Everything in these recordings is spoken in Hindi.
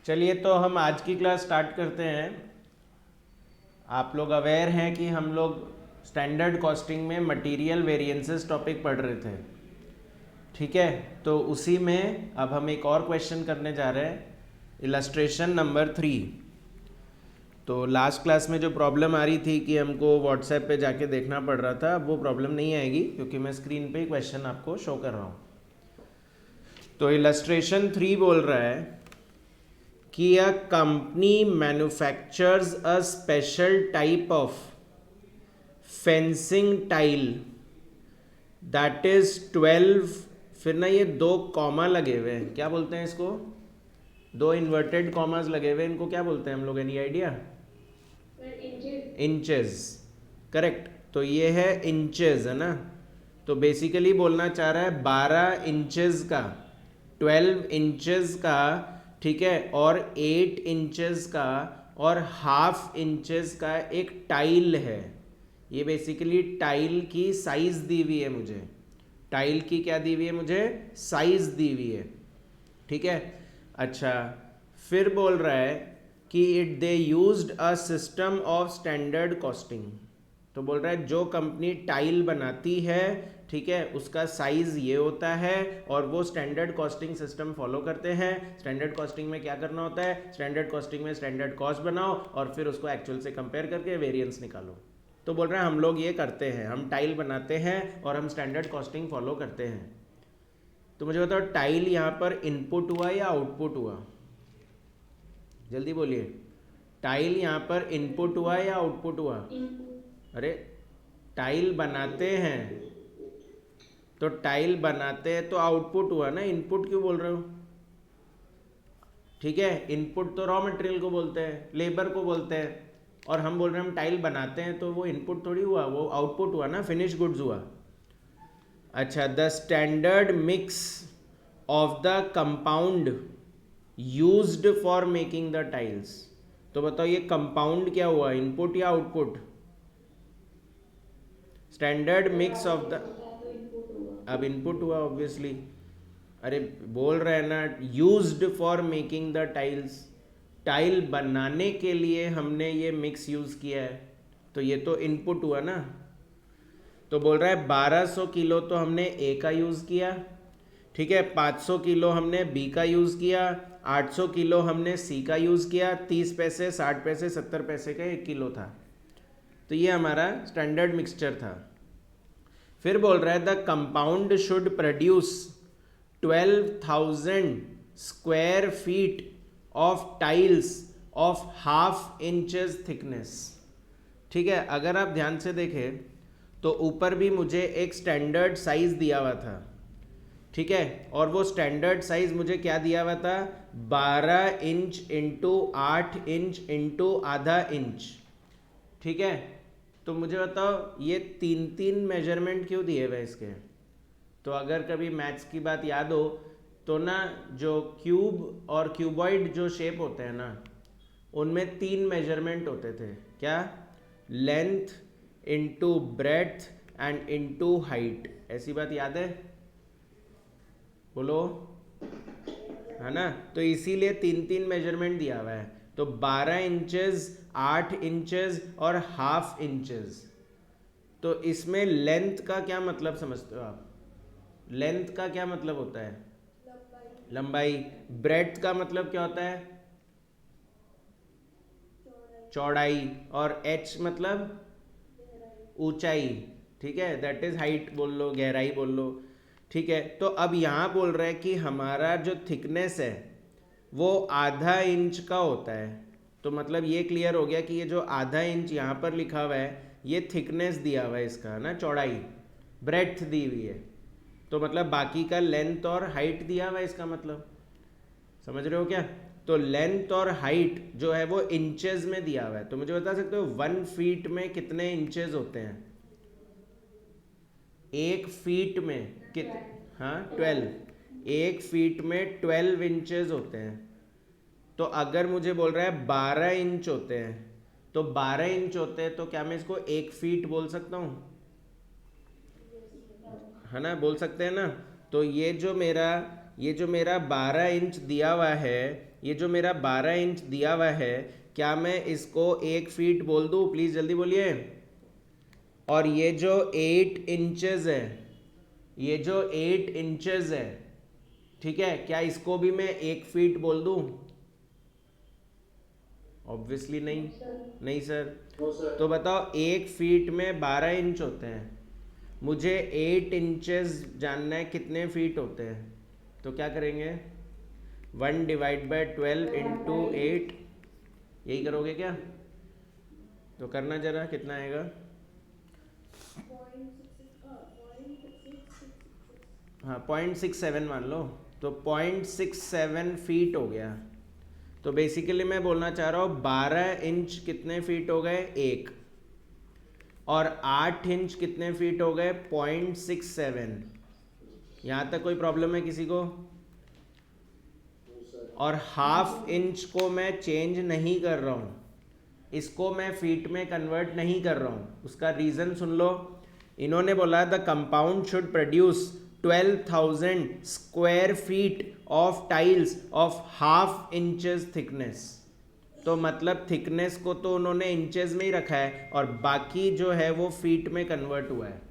चलिए तो हम आज की क्लास स्टार्ट करते हैं। आप लोग अवेयर हैं कि हम लोग स्टैंडर्ड कॉस्टिंग में मटेरियल वेरिएंसेस टॉपिक पढ़ रहे थे, ठीक है। तो उसी में अब हम एक और क्वेश्चन करने जा रहे हैं, इलस्ट्रेशन नंबर 3। तो लास्ट क्लास में जो प्रॉब्लम आ रही थी कि हमको व्हाट्सएप पे जाके देखना पड़ रहा था, अब वो प्रॉब्लम नहीं आएगी क्योंकि मैं स्क्रीन पे ही क्वेश्चन आपको शो कर रहा हूँ। तो इलस्ट्रेशन 3 बोल रहा है कि a company manufactures a special type of fencing tile that is 12, फिर ना ये दो कॉमा लगे हुए हैं, क्या बोलते हैं इसको? दो इन्वर्टेड कॉमास लगे हुए हैं, इनको क्या बोलते हैं हम लोग? Any idea? Inches, correct. तो ये है इंचेस, है ना। तो बेसिकली बोलना चाह रहा है 12 इंचेस का, 12 इंचेस का, ठीक है, और 8 इंचेस का और हाफ इंचेस का एक टाइल है। ये बेसिकली टाइल की साइज दी हुई है मुझे, टाइल की क्या दी हुई है मुझे? साइज दी हुई है, ठीक है। अच्छा, फिर बोल रहा है कि it they used a system of standard costing. तो बोल रहा है जो कंपनी टाइल बनाती है, ठीक है, उसका साइज ये होता है और वो स्टैंडर्ड कॉस्टिंग सिस्टम फॉलो करते हैं। स्टैंडर्ड कॉस्टिंग में क्या करना होता है? स्टैंडर्ड कॉस्टिंग में स्टैंडर्ड कॉस्ट बनाओ और फिर उसको एक्चुअल से कंपेयर करके वेरिएंस निकालो। तो बोल रहे हैं हम लोग ये करते हैं, हम टाइल बनाते हैं और हम स्टैंडर्ड कॉस्टिंग फॉलो करते हैं। तो मुझे बताओ, टाइल यहाँ पर इनपुट हुआ या आउटपुट हुआ? जल्दी बोलिए, टाइल यहाँ पर इनपुट हुआ या आउटपुट हुआ? अरे टाइल बनाते हैं, तो टाइल बनाते हैं तो आउटपुट हुआ ना, इनपुट क्यों बोल रहे हो? ठीक है, इनपुट तो रॉ मटेरियल को बोलते हैं, लेबर को बोलते हैं, और हम बोल रहे हैं हम टाइल बनाते हैं, तो वो इनपुट थोड़ी हुआ, वो आउटपुट हुआ ना, फिनिश गुड्स हुआ। अच्छा, the standard mix of the compound used for making the tiles. तो बताओ ये कंपाउंड क्या हुआ, इनपुट या output? Standard mix of the, अब इनपुट हुआ ऑब्वियसली। अरे बोल रहे हैं ना, used for making the tiles, tile बनाने के लिए हमने ये मिक्स यूज किया है, तो ये तो इनपुट हुआ ना। तो बोल रहा है 1200 किलो तो हमने ए का यूज किया, ठीक है, 500 किलो हमने बी का यूज किया, 800 किलो हमने सी का यूज किया, 30 पैसे 60 पैसे 70 पैसे का 1 किलो था। तो ये हमारा स्टैंडर्ड मिक्सचर था। फिर बोल रहा है the compound should produce 12,000 square feet of tiles of half inches thickness. ठीक है, अगर आप ध्यान से देखें तो ऊपर भी मुझे एक स्टैंडर्ड साइज दिया हुआ था, ठीक है, और वो स्टैंडर्ड साइज मुझे क्या दिया हुआ था? 12 इंच इंटू 8 इंच इंटू आधा इंच, ठीक है। तो मुझे बताओ ये तीन तीन मेजरमेंट क्यों दिए हुए इसके? तो अगर कभी मैथ्स की बात याद हो तो ना, जो क्यूब और क्यूबॉइड जो शेप होते हैं ना, उनमें 3 मेजरमेंट होते थे। क्या? Length into breadth and into height. ऐसी बात याद है? बोलो, है ना। तो इसीलिए 3 मेजरमेंट दिया हुआ है। तो 12 इंचेस, 8 इंचेस और हाफ इंचेस। तो इसमें लेंथ का क्या मतलब समझते हो आप? लेंथ का क्या मतलब होता है? लंबाई। ब्रेड्थ का मतलब क्या होता है? चौड़ाई। और एच मतलब ऊंचाई, ठीक है, दैट इज हाइट बोल लो, गहराई बोल लो, ठीक है। तो अब यहाँ बोल रहा है कि हमारा जो थिकनेस है वो आधा इंच का होता है। तो मतलब ये क्लियर हो गया कि ये जो आधा इंच यहाँ पर लिखा हुआ है ये थिकनेस दिया हुआ है इसका ना, चौड़ाई, ब्रेड्थ दी हुई है। तो मतलब बाकी का लेंथ और हाइट दिया हुआ है इसका मतलब, समझ रहे हो क्या? तो लेंथ और हाइट जो है वो इंचेस में दिया हुआ है। तो मुझे बता सकते हो 1 फीट में कितने इंचेस होते हैं? 1 फीट में हाँ 12। 1 फीट में 12 इंचेस होते हैं। तो अगर मुझे बोल रहा है 12 इंच होते हैं, तो 12 इंच होते हैं, तो क्या मैं इसको 1 फीट बोल सकता हूँ? है ना, बोल सकते हैं ना। तो ये जो मेरा ये जो मेरा 12 इंच दिया हुआ है, ये जो मेरा 12 इंच दिया हुआ है, क्या मैं इसको 1 फीट बोल दूँ? प्लीज़ जल्दी बोलिए। और ये जो 8 इंचेस है, ये जो 8 इंचेस है, ठीक है, क्या इसको भी मैं 1 फीट बोल दूँ? ऑब्वियसली नहीं। नहीं सर। तो बताओ 1 फीट में 12 इंच होते हैं, मुझे 8 इंचेस जानना है कितने फीट होते हैं। तो क्या करेंगे? 1 डिवाइड बाई 12 इंटू 8, यही करोगे क्या? तो करना जरा, कितना आएगा? हाँ 0.67 मान लो, तो 0.67 फीट हो गया। तो बेसिकली मैं बोलना चाह रहा हूँ 12 इंच कितने फीट हो गए? 1। और 8 इंच कितने फीट हो गए? 0.67। यहाँ तक कोई प्रॉब्लम है किसी को? और हाफ इंच को मैं चेंज नहीं कर रहा हूँ, इसको मैं फीट में कन्वर्ट नहीं कर रहा हूँ। उसका रीज़न सुन लो। इन्होंने बोला the compound should produce 12,000 square feet of tiles of half inches thickness. तो मतलब थिकनेस को तो उन्होंने इंचेस में ही रखा है और बाकी जो है वो फीट में कन्वर्ट हुआ है।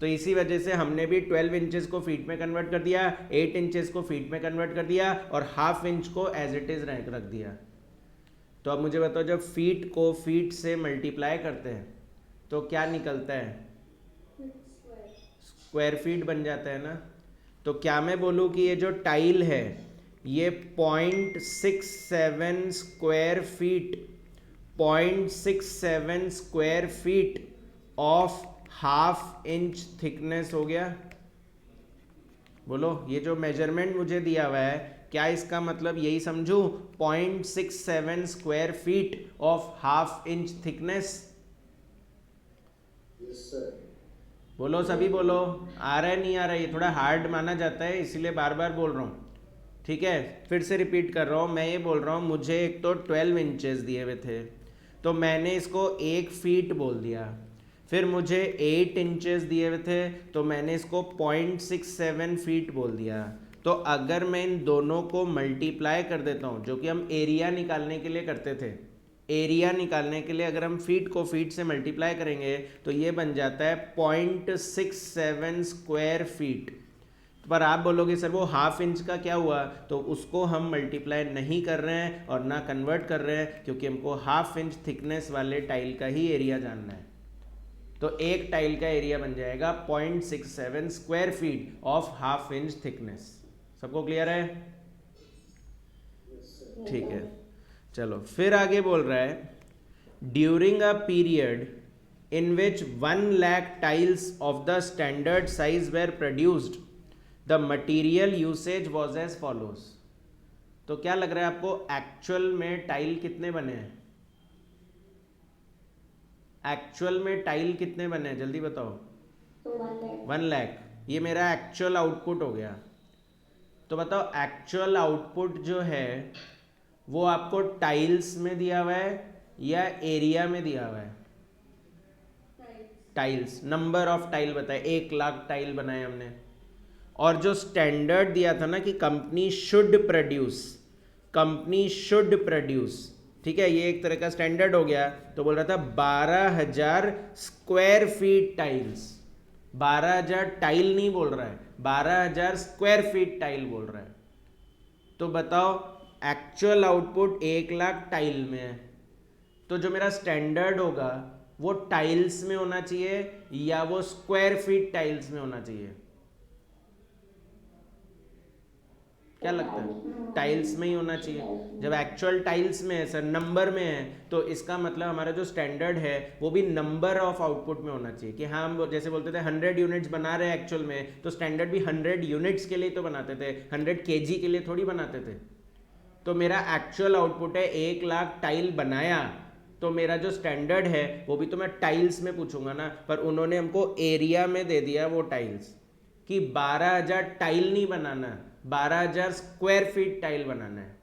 तो इसी वजह से हमने भी 12 इंचेस को फीट में कन्वर्ट कर दिया, 8 इंचेस को फीट में कन्वर्ट कर दिया और हाफ इंच को एज इट इज़ रख दिया। तो अब मुझे बताओ, जब फीट को फीट से मल्टीप्लाई करते हैं तो क्या निकलता है? स्क्वायर फीट बन जाता है ना। तो क्या मैं बोलूँ कि ये जो टाइल है ये 0.67 square feet, 0.67 square feet of half inch thickness हो गया? बोलो, ये जो मेजरमेंट मुझे दिया हुआ है, क्या इसका मतलब यही समझूं 0.67 square feet of half inch thickness? बोलो सभी बोलो। आ रहा है नहीं आ रहा है? ये थोड़ा हार्ड माना जाता है, इसीलिए बार बार बोल रहा हूँ। ठीक है, फिर से रिपीट कर रहा हूँ। मैं ये बोल रहा हूँ, मुझे एक तो 12 इंचेस दिए हुए थे, तो मैंने इसको 1 फीट बोल दिया। फिर मुझे 8 इंचेस दिए हुए थे, तो मैंने इसको 0.67 फीट बोल दिया। तो अगर मैं इन दोनों को मल्टीप्लाई कर देता हूँ, जो कि हम एरिया निकालने के लिए करते थे, एरिया निकालने के लिए अगर हम फीट को फीट से मल्टीप्लाई करेंगे तो ये बन जाता है 0.67 स्क्वायर फीट। पर आप बोलोगे सर वो हाफ इंच का क्या हुआ? तो उसको हम मल्टीप्लाई नहीं कर रहे हैं और ना कन्वर्ट कर रहे हैं, क्योंकि हमको हाफ इंच थिकनेस वाले टाइल का ही एरिया जानना है। तो एक टाइल का एरिया बन जाएगा 0.67 square feet of half inch thickness. सबको क्लियर है? ठीक है, चलो फिर आगे बोल रहा है during a period in which 1 lakh tiles of the standard size were produced the material usage was as follows. तो क्या लग रहा है आपको, एक्चुअल में टाइल कितने बने हैं? एक्चुअल में टाइल कितने बने हैं, जल्दी बताओ। 1 लाख। ये मेरा एक्चुअल आउटपुट हो गया। तो बताओ एक्चुअल आउटपुट जो है वो आपको टाइल्स में दिया हुआ है या एरिया में दिया हुआ है? टाइल्स। नंबर ऑफ टाइल बताए, 1 लाख टाइल बनाए हमने। और जो स्टैंडर्ड दिया था ना कि company should produce, company should produce, ठीक है, ये एक तरह का स्टैंडर्ड हो गया। तो बोल रहा था 12,000 स्क्वायर फीट टाइल्स। 12,000 टाइल नहीं बोल रहा है, 12,000 स्क्वायर फीट टाइल बोल रहा है। तो बताओ एक्चुअल आउटपुट 1 लाख टाइल में है, तो जो मेरा स्टैंडर्ड होगा वो टाइल्स में होना चाहिए या वो स्क्वायर फीट टाइल्स में होना चाहिए? क्या लगता है? टाइल्स में ही होना चाहिए। जब एक्चुअल टाइल्स में है सर, नंबर में है, तो इसका मतलब हमारा जो स्टैंडर्ड है वो भी नंबर ऑफ आउटपुट में होना चाहिए। कि हाँ, हम जैसे बोलते थे 100 यूनिट्स बना रहे हैं एक्चुअल में, तो स्टैंडर्ड भी 100 यूनिट्स के लिए तो बनाते थे, 100 kg के लिए थोड़ी बनाते थे। तो मेरा एक्चुअल आउटपुट है 1 लाख टाइल बनाया, तो मेरा जो स्टैंडर्ड है वो भी तो मैं टाइल्स में पूछूंगा ना। पर उन्होंने हमको एरिया में दे दिया वो टाइल्स, कि 12,000 टाइल नहीं बनाना, 12,000 स्क्वायर फीट टाइल बनाना है।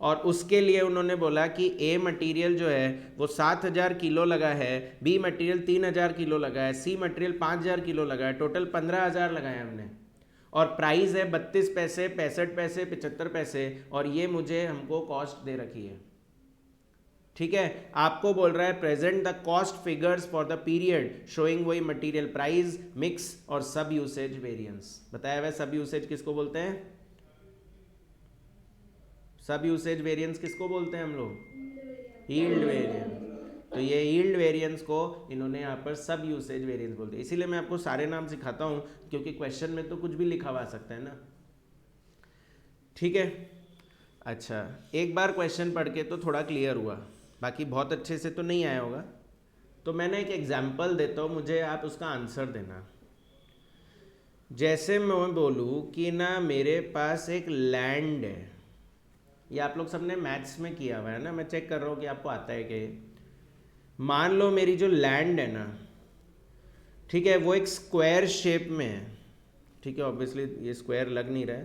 और उसके लिए उन्होंने बोला कि ए मटेरियल जो है वो 7,000 किलो लगा है, बी मटेरियल 3,000 किलो लगा है, सी मटेरियल 5,000 किलो लगा है, टोटल 15,000 लगाए हमने। और प्राइस है 32 पैसे, 65 पैसे, 75 पैसे, और ये मुझे हमको कॉस्ट दे रखी है। ठीक है, आपको बोल रहा है present the cost figures for the period showing वही मटेरियल प्राइस, मिक्स और सब यूसेज वेरिएंस। बताया हुआ सब यूसेज किसको बोलते हैं? सब यूसेज वेरिएंस किसको बोलते हैं हम लोग? Yield variance. तो ये यील्ड वेरिएंस को इन्होंने यहाँ पर सब यूसेज वेरिएंस बोलते हैं। इसीलिए मैं आपको सारे नाम सिखाता हूँ, क्योंकि क्वेश्चन में तो कुछ भी लिखा हुआ सकता है ना। ठीक है, अच्छा एक बार क्वेश्चन पढ़ के तो थोड़ा क्लियर हुआ, बाकी बहुत अच्छे से तो नहीं आया होगा। तो मैंने एक एग्जाम्पल देता हूँ, मुझे आप उसका आंसर देना। जैसे मैं बोलूँ कि ना मेरे पास एक लैंड है, ये आप लोग सबने मैथ्स में किया हुआ है ना, मैं चेक कर रहा हूँ कि आपको आता है कि मान लो मेरी जो लैंड है ना, ठीक है, वो एक स्क्वायर शेप में है। ठीक है, ऑब्वियसली ये स्क्वायर लग नहीं रहा है,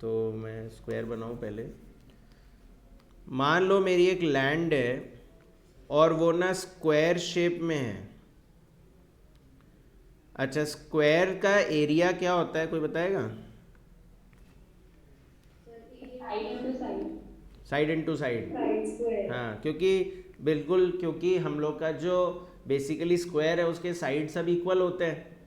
तो मैं स्क्वायर बनाऊँ पहले। मान लो मेरी एक लैंड है और वो ना स्क्वायर शेप में है। अच्छा, स्क्वायर का एरिया क्या होता है, कोई बताएगा? Side into side. हाँ, क्योंकि बिल्कुल, क्योंकि हम लोग का जो बेसिकली स्क्वायर है उसके साइड सब इक्वल होते हैं।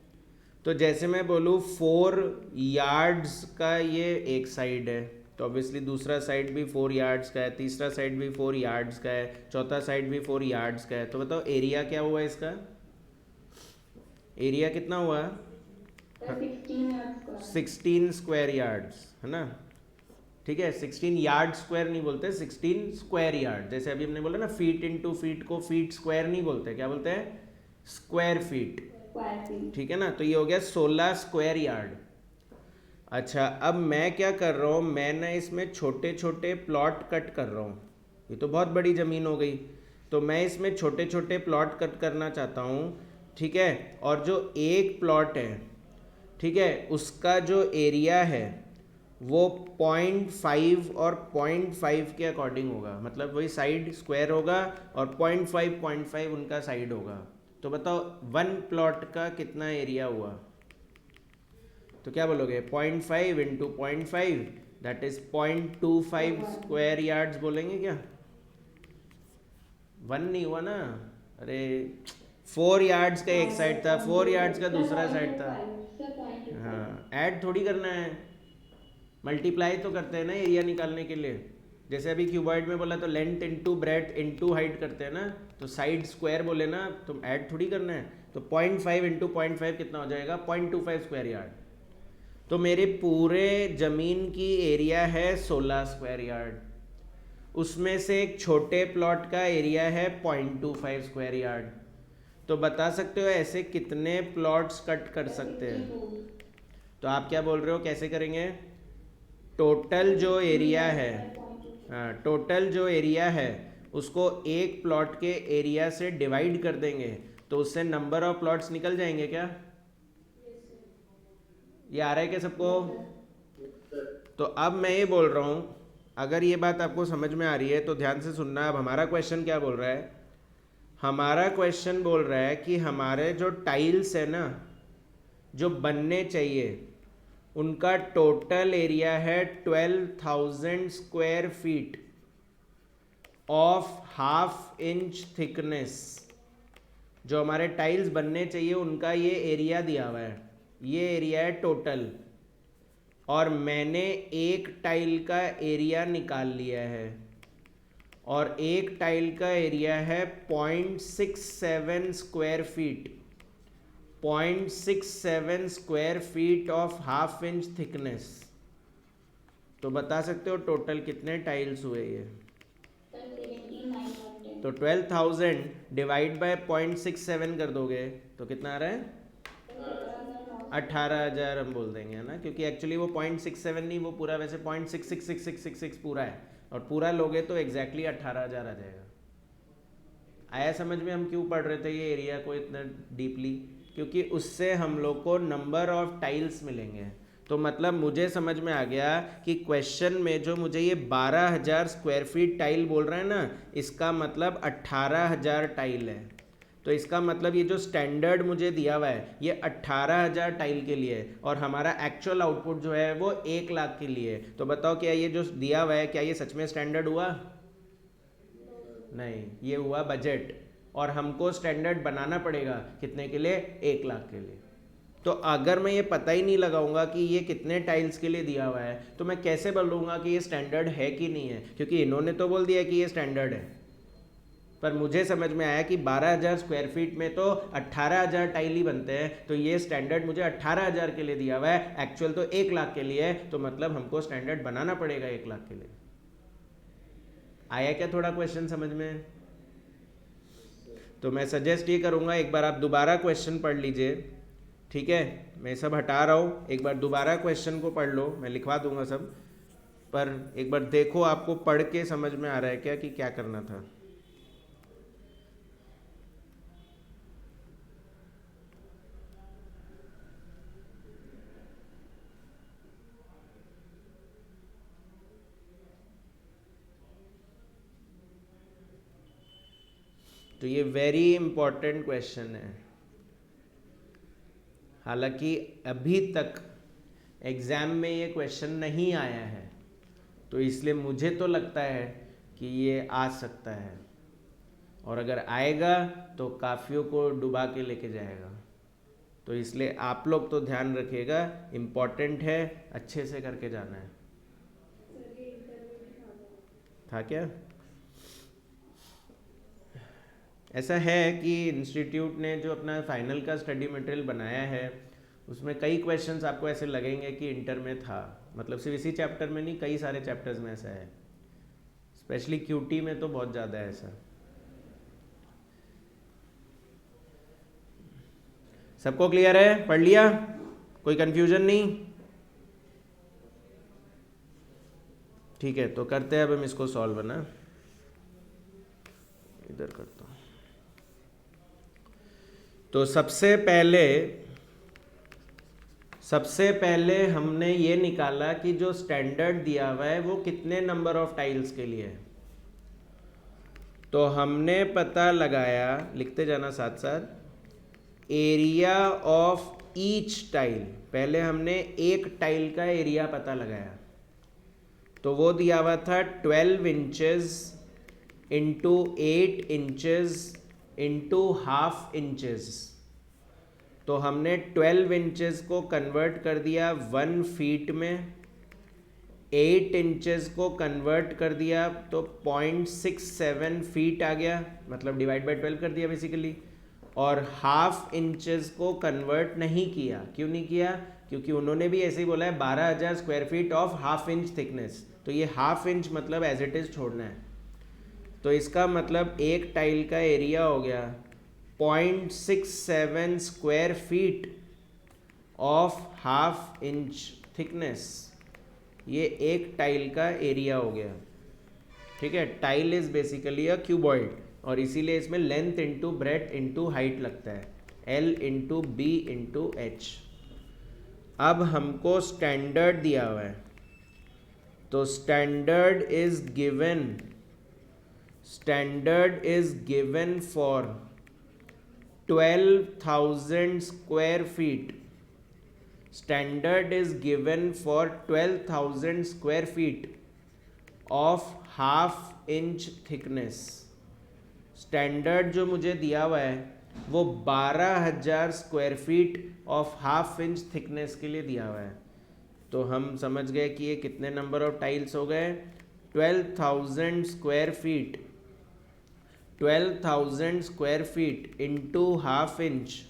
तो जैसे मैं बोलूँ 4 यार्ड्स का ये एक साइड है, तो ऑब्वियसली दूसरा साइड भी 4 यार्ड्स का है, तीसरा साइड भी 4 यार्ड्स का है, चौथा साइड भी 4 यार्ड्स का है। तो बताओ एरिया क्या हुआ इसका? एरिया कितना हुआ? 16 स्क्वायर यार्ड्स, है ना। ठीक है, 16 यार्ड स्क्वायर नहीं बोलते, 16 स्क्वायर यार्ड। जैसे अभी हमने बोला ना फीट इनटू फीट को फीट स्क्वायर नहीं बोलते, क्या बोलते हैं? Square feet. ठीक है ना, तो ये हो गया 16 स्क्वायर यार्ड। अच्छा, अब मैं क्या कर रहा हूँ, मैं ना इसमें छोटे छोटे प्लॉट कट कर रहा हूँ। ये तो बहुत बड़ी ज़मीन हो गई, तो मैं इसमें छोटे छोटे प्लॉट कट करना चाहता हूँ। ठीक है, और जो एक प्लॉट है, ठीक है, उसका जो एरिया है वो 0.5 और 0.5 के अकॉर्डिंग होगा, मतलब वही साइड स्क्वायर होगा और 0.5 उनका साइड होगा। तो बताओ 1 प्लॉट का कितना एरिया हुआ? तो क्या बोलोगे? 0.5 into 0.5 that is 0.25 square yards बोलेंगे क्या? 1 नहीं हुआ ना, अरे 4 यार्ड्स का एक साइड था, 4 यार्ड्स का दूसरा साइड था। हाँ, ऐड थोड़ी करना है, मल्टीप्लाई तो करते हैं ना एरिया निकालने के लिए। जैसे अभी क्यूबॉइड में बोला तो length into breadth into height करते हैं ना, तो साइड स्क्वायर बोले ना, तो ऐड थोड़ी करना है। तो 0.5 इंटू 0.5 कितना हो जाएगा? 0.25 स्क्वायर यार्ड। तो मेरे पूरे ज़मीन की एरिया है 16 स्क्वायर यार्ड, उसमें से एक छोटे प्लॉट का एरिया है 0.25 स्क्वायर यार्ड। तो बता सकते हो ऐसे कितने प्लॉट्स कट कर सकते हैं? तो आप क्या बोल रहे हो, कैसे करेंगे? टोटल जो एरिया है, हाँ, टोटल जो एरिया है उसको एक प्लॉट के एरिया से डिवाइड कर देंगे, तो उससे नंबर ऑफ प्लॉट्स निकल जाएंगे क्या? ये आ रहा है क्या सबको? तो अब मैं ये बोल रहा हूँ, अगर ये बात आपको समझ में आ रही है तो ध्यान से सुनना। अब हमारा क्वेश्चन क्या बोल रहा है? हमारा क्वेश्चन बोल रहा है कि हमारे जो टाइल्स है ना, जो बनने चाहिए, उनका टोटल एरिया है 12,000 square feet of ½ inch thickness. जो हमारे टाइल्स बनने चाहिए उनका ये एरिया दिया हुआ है, ये एरिया है टोटल, और मैंने एक टाइल का एरिया निकाल लिया है, और एक टाइल का एरिया है 0.67 square feet, 0.67 square feet of ½ inch thickness. तो बता सकते हो टोटल कितने टाइल्स हुए ये? तो 12,000 डिवाइड बाय 0.67 कर दोगे तो कितना आ रहा है? 18,000 हम बोल देंगे, है ना, क्योंकि एक्चुअली वो 0.67 नहीं, वो पूरा वैसे 0.666666 पूरा है, और पूरा लोगे तो एग्जैक्टली 18,000 आ जाएगा। आया समझ में हम क्यों पढ़ रहे थे ये एरिया को इतना डीपली? क्योंकि उससे हम लोग को नंबर ऑफ टाइल्स मिलेंगे। तो मतलब मुझे समझ में आ गया कि क्वेश्चन में जो मुझे ये 12,000 स्क्वायर फीट टाइल बोल रहा है ना, इसका मतलब 18,000 टाइल है। तो इसका मतलब ये जो स्टैंडर्ड मुझे दिया हुआ है ये 18,000 टाइल के लिए है और हमारा एक्चुअल आउटपुट जो है वो 1,00,000 के लिए है। तो बताओ क्या ये जो दिया हुआ है क्या ये सच में स्टैंडर्ड हुआ? नहीं, ये हुआ बजट। और हमको स्टैंडर्ड बनाना पड़ेगा कितने के लिए? 1,00,000 के लिए। तो अगर मैं ये पता ही नहीं लगाऊंगा कि ये कितने टाइल्स के लिए दिया हुआ है तो मैं कैसे बोलूँगा कि ये स्टैंडर्ड है कि नहीं है? क्योंकि इन्होंने तो बोल दिया कि ये स्टैंडर्ड है, पर मुझे समझ में आया कि 12,000 स्क्वायर फीट में तो 18,000 टाइल ही बनते हैं, तो ये स्टैंडर्ड मुझे 18,000 के लिए दिया हुआ है, एक्चुअल तो 1,00,000 के लिए है, तो मतलब हमको स्टैंडर्ड बनाना पड़ेगा 1,00,000 के लिए। आया क्या थोड़ा क्वेश्चन समझ में? तो मैं सजेस्ट ये करूँगा एक बार आप दोबारा क्वेश्चन पढ़ लीजिए, ठीक है? मैं सब हटा रहा हूँ, एक बार दोबारा क्वेश्चन को पढ़ लो, मैं लिखवा दूंगा सब, पर एक बार देखो आपको पढ़ के समझ में आ रहा है क्या कि क्या करना था। तो ये वेरी इंपॉर्टेंट क्वेश्चन है, हालांकि अभी तक एग्ज़ाम में ये क्वेश्चन नहीं आया है, तो इसलिए मुझे तो लगता है कि ये आ सकता है, और अगर आएगा तो काफ़ियों को डुबा के लेके जाएगा। तो इसलिए आप लोग तो ध्यान रखिएगा, इम्पॉर्टेंट है, अच्छे से करके जाना है। था क्या? ऐसा है कि इंस्टीट्यूट ने जो अपना फाइनल का स्टडी मटेरियल बनाया है उसमें कई क्वेश्चंस आपको ऐसे लगेंगे कि इंटर में था, मतलब सिर्फ इसी चैप्टर में नहीं, कई सारे चैप्टर्स में ऐसा है, स्पेशली क्यूटी में तो बहुत ज़्यादा है ऐसा। सबको क्लियर है? पढ़ लिया? कोई कंफ्यूजन नहीं? ठीक है, तो करते हैं अब हम इसको सॉल्व ना, इधर करता हूँ। तो सबसे पहले हमने ये निकाला कि जो स्टैंडर्ड दिया हुआ है वो कितने नंबर ऑफ टाइल्स के लिए है। तो हमने पता लगाया, लिखते जाना साथ साथ, एरिया ऑफ ईच टाइल। पहले हमने एक टाइल का एरिया पता लगाया, तो वो दिया हुआ था 12 inches into 8 inches into half inches. तो हमने 12 इंचेस को कन्वर्ट कर दिया 1 फीट में, 8 इंचेस को कन्वर्ट कर दिया तो 0.67 फीट आ गया, मतलब डिवाइड बाय 12 कर दिया बेसिकली। और हाफ इंचेस को कन्वर्ट नहीं किया। क्यों नहीं किया? क्योंकि उन्होंने भी ऐसे ही बोला है 12,000 square feet of half inch thickness, तो ये हाफ इंच मतलब एज इट इज छोड़ना है। तो इसका मतलब एक टाइल का एरिया हो गया 0.67 square feet of half inch thickness, ये एक टाइल का एरिया हो गया, ठीक है? Tile is basically a cuboid, और इसीलिए इसमें length into breadth into height लगता है, L into B into H. अब हमको स्टैंडर्ड दिया हुआ है, तो standard is given for 12,000 square feet. Standard is given for 12,000 square feet of half inch thickness. Standard जो मुझे दिया हुआ है वो 12,000 square feet of half inch thickness के लिए दिया हुआ है। तो हम समझ गए कि ये कितने नंबर ऑफ टाइल्स हो गए? 12,000 square feet, 12,000 square feet into half inch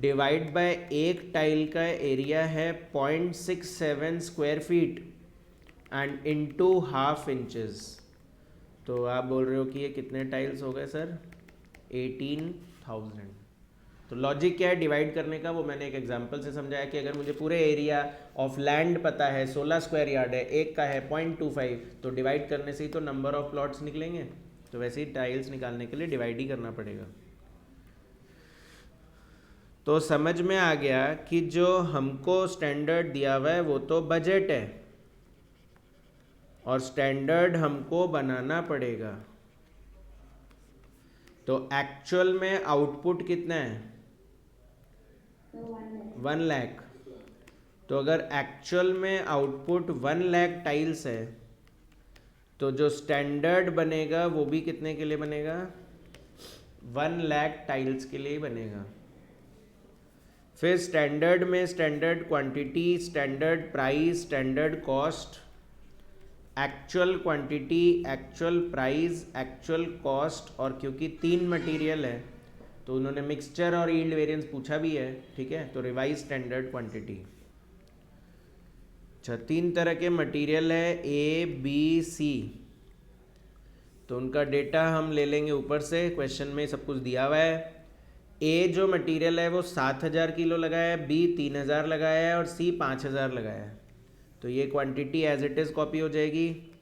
divide by एक टाइल का एरिया है 0.67 square feet and into half inches. तो आप बोल रहे हो कि ये कितने टाइल्स हो गए सर? 18,000। तो लॉजिक क्या है डिवाइड करने का, वो मैंने एक एग्जांपल से समझाया कि अगर मुझे पूरे एरिया ऑफ लैंड पता है 16 स्क्वायर यार्ड है, एक का है 0.25, तो डिवाइड करने से ही तो नंबर ऑफ प्लॉट्स निकलेंगे। तो वैसे ही टाइल्स निकालने के लिए डिवाइड ही करना पड़ेगा। तो समझ में आ गया कि जो हमको स्टैंडर्ड दिया हुआ है वो तो बजट है, और स्टैंडर्ड हमको बनाना पड़ेगा। तो एक्चुअल में आउटपुट कितना है 1 लाख। तो अगर एक्चुअल में आउटपुट 1 लाख टाइल्स है तो जो स्टैंडर्ड बनेगा वो भी कितने के लिए बनेगा 1 लाख टाइल्स के लिए बनेगा। फिर स्टैंडर्ड में standard quantity, standard price, standard cost, actual quantity, actual price, actual cost, और क्योंकि 3 मटेरियल है तो उन्होंने मिक्सचर और यील्ड वेरिएंस पूछा भी है, ठीक है। तो रिवाइज स्टैंडर्ड क्वांटिटी। अच्छा, 3 तरह के मटेरियल है ए बी सी, तो उनका डेटा हम ले लेंगे ऊपर से, क्वेश्चन में सब कुछ दिया हुआ है। ए जो मटेरियल है वो 7000 किलो लगाया है, बी 3000 लगाया है और सी 5000 लगाया है। तो ये quantity as it is copy हो जाएगी।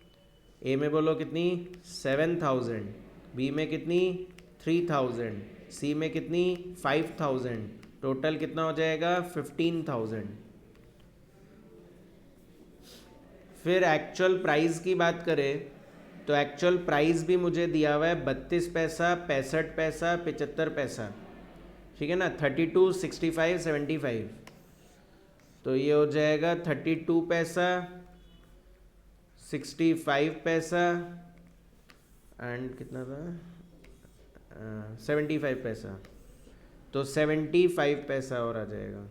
ए में बोलो कितनी 7000, बी में कितनी 3000, सी में कितनी 5000, टोटल कितना हो जाएगा 15000। फिर एक्चुअल प्राइस की बात करें तो एक्चुअल प्राइस भी मुझे दिया हुआ है 32 पैसा, 65 पैसा, 75 पैसा, ठीक है ना। 32, 65, 75, तो ये हो जाएगा 32 पैसा, 65 पैसा एंड कितना था 75 पैसा, तो 75 पैसा और आ जाएगा।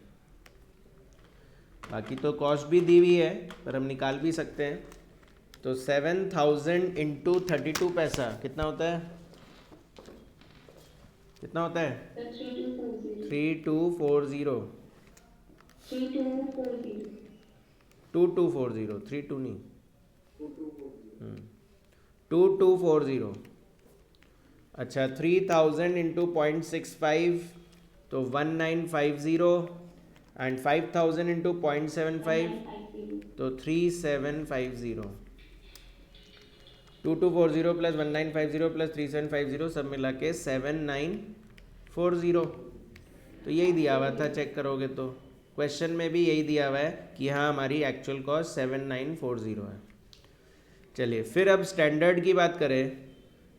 बाकी तो कॉस्ट भी दी हुई है पर हम निकाल भी सकते हैं। तो 7000 इंटू 32 पैसा कितना होता है, कितना होता है 3240, 2240, 32 नहीं 2240। अच्छा, 3000 इंटू 0.65 तो 1950 एंड 5000 इंटू 0.75 तो 3750। 2240 प्लस 1950 प्लस 3750 सब मिला के 7940। तो यही दिया हुआ था, चेक करोगे तो क्वेश्चन में भी यही दिया हुआ है कि हाँ हमारी एक्चुअल कॉस्ट 7940 है। चलिए फिर अब स्टैंडर्ड की बात करें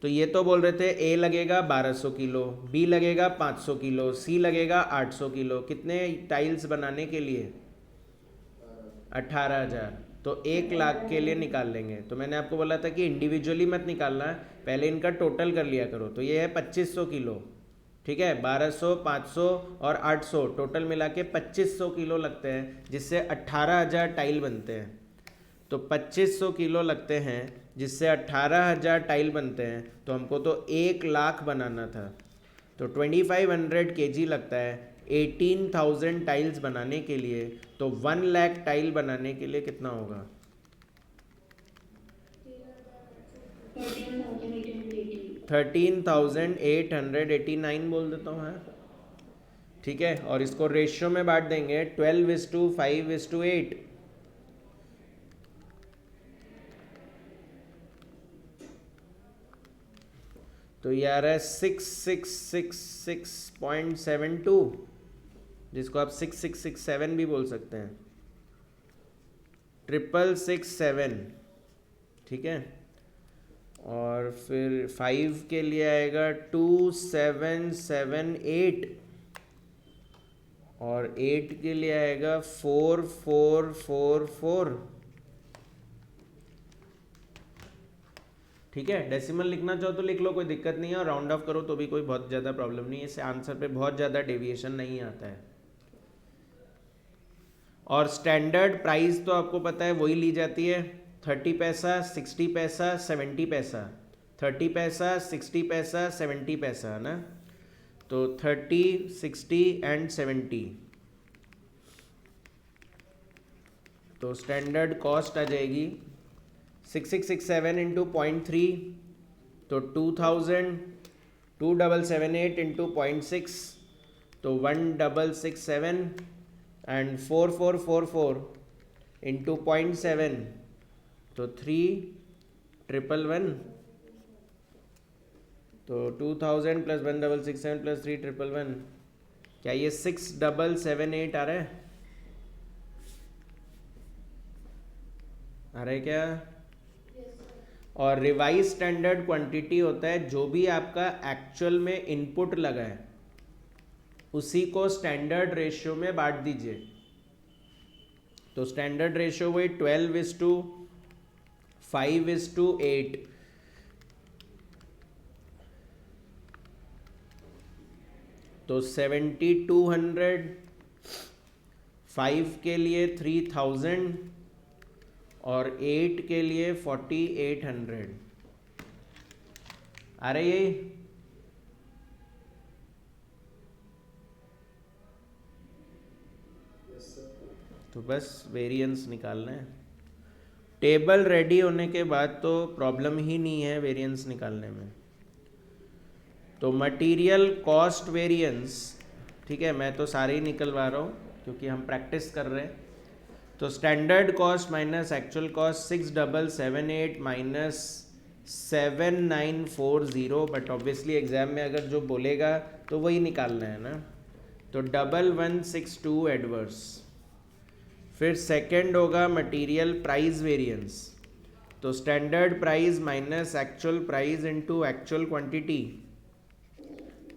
तो ये तो बोल रहे थे ए लगेगा 1200 किलो, बी लगेगा 500 किलो, सी लगेगा 800 किलो, कितने टाइल्स बनाने के लिए 18,000। तो 1 लाख के लिए निकाल लेंगे। तो मैंने आपको बोला था कि इंडिविजुअली मत निकालना, पहले इनका टोटल कर लिया करो। तो ये है 2500 किलो, ठीक है। 1200, 500 और 800 टोटल मिला के 2500 किलो लगते हैं, जिससे 18,000 टाइल बनते हैं। तो 2500 किलो लगते हैं जिससे 18,000 टाइल बनते हैं। तो हमको तो 1 लाख बनाना था, तो 2500 kg लगता है 18,000 टाइल्स बनाने के लिए। तो 1 लाख टाइल बनाने के लिए कितना होगा 13,889 बोल देता हूँ, हाँ ठीक है। और इसको रेशियो में बांट देंगे 12:5:8। तो ये आ रहा है 6666.72, जिसको आप 6667 भी बोल सकते हैं, 6667, ठीक है। और फिर 5 के लिए आएगा 2778 और 8 के लिए आएगा 4444, ठीक है। डेसिमल लिखना चाहो तो लिख लो, कोई दिक्कत नहीं है, और राउंड ऑफ करो तो भी कोई बहुत ज़्यादा प्रॉब्लम नहीं है, इससे आंसर पे बहुत ज़्यादा डेविएशन नहीं आता है। और स्टैंडर्ड प्राइस तो आपको पता है वही ली जाती है, 30 पैसा, 60 पैसा, 70 पैसा, 30 पैसा, 60 पैसा, 70 पैसा, है ना। तो 30, 60 एंड 70, तो स्टैंडर्ड कॉस्ट आ जाएगी 6667 इंटू 0.3 तो 2000, 2778 इंटू 0.6 तो 1667 एंड 4444 इंटू 0.7 तो 3111। तो 2000 प्लस 1667 प्लस 3111, क्या ये 6778 आ रहा है, आ रहा है क्या? और रिवाइज स्टैंडर्ड क्वांटिटी होता है जो भी आपका एक्चुअल में इनपुट लगा है उसी को स्टैंडर्ड रेशियो में बांट दीजिए। तो स्टैंडर्ड रेशियो वही 12:5:8। तो 7200, 5 के लिए 3000 और 8 के लिए 4800 आ रही है। तो बस वेरिएंस निकालना है। टेबल रेडी होने के बाद तो प्रॉब्लम ही नहीं है वेरिएंस निकालने में। तो मटेरियल कॉस्ट वेरिएंस, ठीक है, मैं तो सारे ही निकलवा रहा हूँ क्योंकि हम प्रैक्टिस कर रहे हैं। तो standard cost minus actual cost 6778 minus 7940, but obviously exam में अगर जो बोलेगा तो वही निकालना है ना। तो 1162 एडवर्स। फिर सेकंड होगा मटेरियल प्राइस वेरिएंस। तो standard price minus actual price into actual quantity.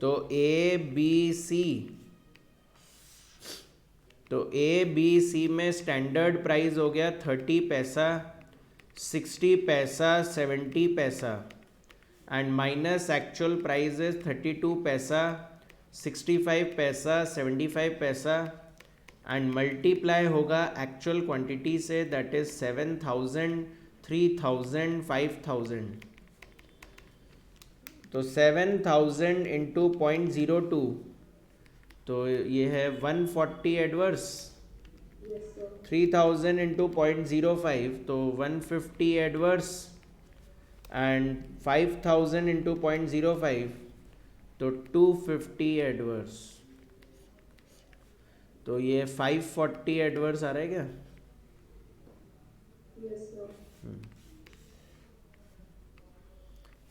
तो ए बी सी, तो ए बी सी में स्टैंडर्ड प्राइस हो गया 30 पैसा, 60 पैसा, 70 पैसा and minus actual price is 32 पैसा, 65 पैसा, 75 पैसा एंड मल्टीप्लाई होगा एक्चुअल क्वांटिटी से, दैट इज 7000, 3000, 5000। तो 7000 इंटू 0.02, तो ये है 140 एडवर्स। 3000 इंटू 0.05 तो 150 एडवर्स एंड 5000 इंटू 0.05 तो 250 एडवर्स। तो ये 540 एडवर्स आ रहा है क्या? Yes sir.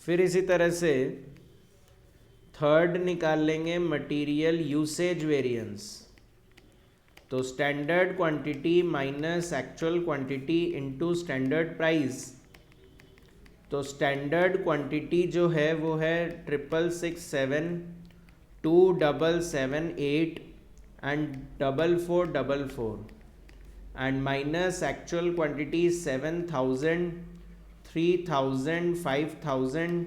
फिर इसी तरह से थर्ड निकाल लेंगे मटेरियल यूसेज वेरिएंस। तो standard quantity minus actual quantity into standard price. तो स्टैंडर्ड क्वांटिटी जो है वो है 6667, 2778 and 4444 and minus actual quantity 7000, 3000, 5000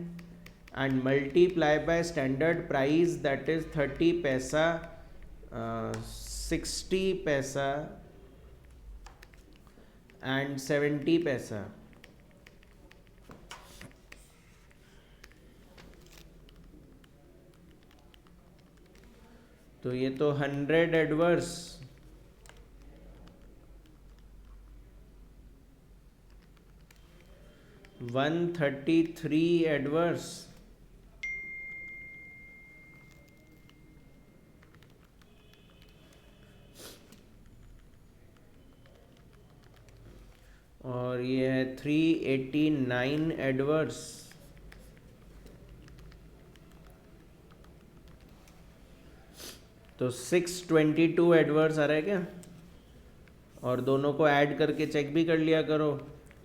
and multiply by standard price, that is 30 पैसा, 60 पैसा and 70 पैसा। तो ये तो 100 एडवर्स, 133 एडवर्स, और ये है 389 एडवर्स। तो 622 एडवर्स आ रहा है क्या? और दोनों को ऐड करके चेक भी कर लिया करो,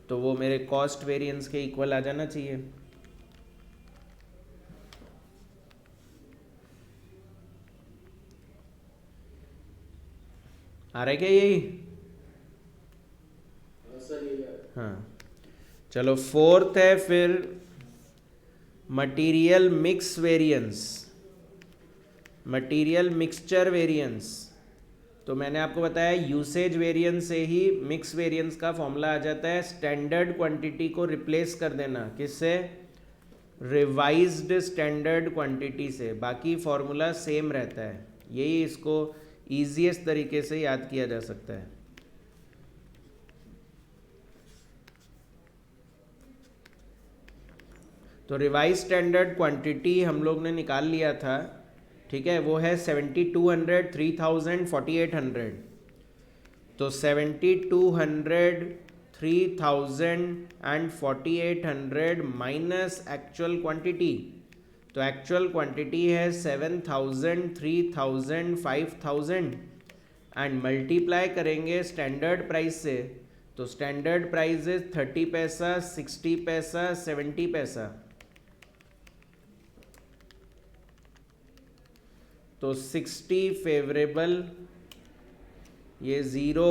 तो वो मेरे कॉस्ट वेरिएंस के इक्वल आ जाना चाहिए। आ रहा है क्या यही? हाँ, चलो फोर्थ है फिर material mix variance, material mixture variance. तो मैंने आपको बताया यूसेज वेरिएंस से ही मिक्स वेरिएंस का फॉर्मूला आ जाता है। स्टैंडर्ड क्वांटिटी को रिप्लेस कर देना किससे? रिवाइज्ड स्टैंडर्ड क्वांटिटी से, बाकी फॉर्मूला सेम रहता है। यही इसको ईजीएस्ट तरीके से याद किया जा सकता है। तो रिवाइज स्टैंडर्ड क्वांटिटी हम लोग ने निकाल लिया था, ठीक है, वो है 7200, 3000, 4800। तो 7200, 3000 एंड 4800 माइनस एक्चुअल क्वांटिटी। तो एक्चुअल क्वांटिटी है 7000, 3000, 5000 एंड मल्टीप्लाई करेंगे स्टैंडर्ड प्राइस से, तो स्टैंडर्ड प्राइस इज 30 पैसा, 60 पैसा, 70 पैसा। तो 60 फेवरेबल, ये 0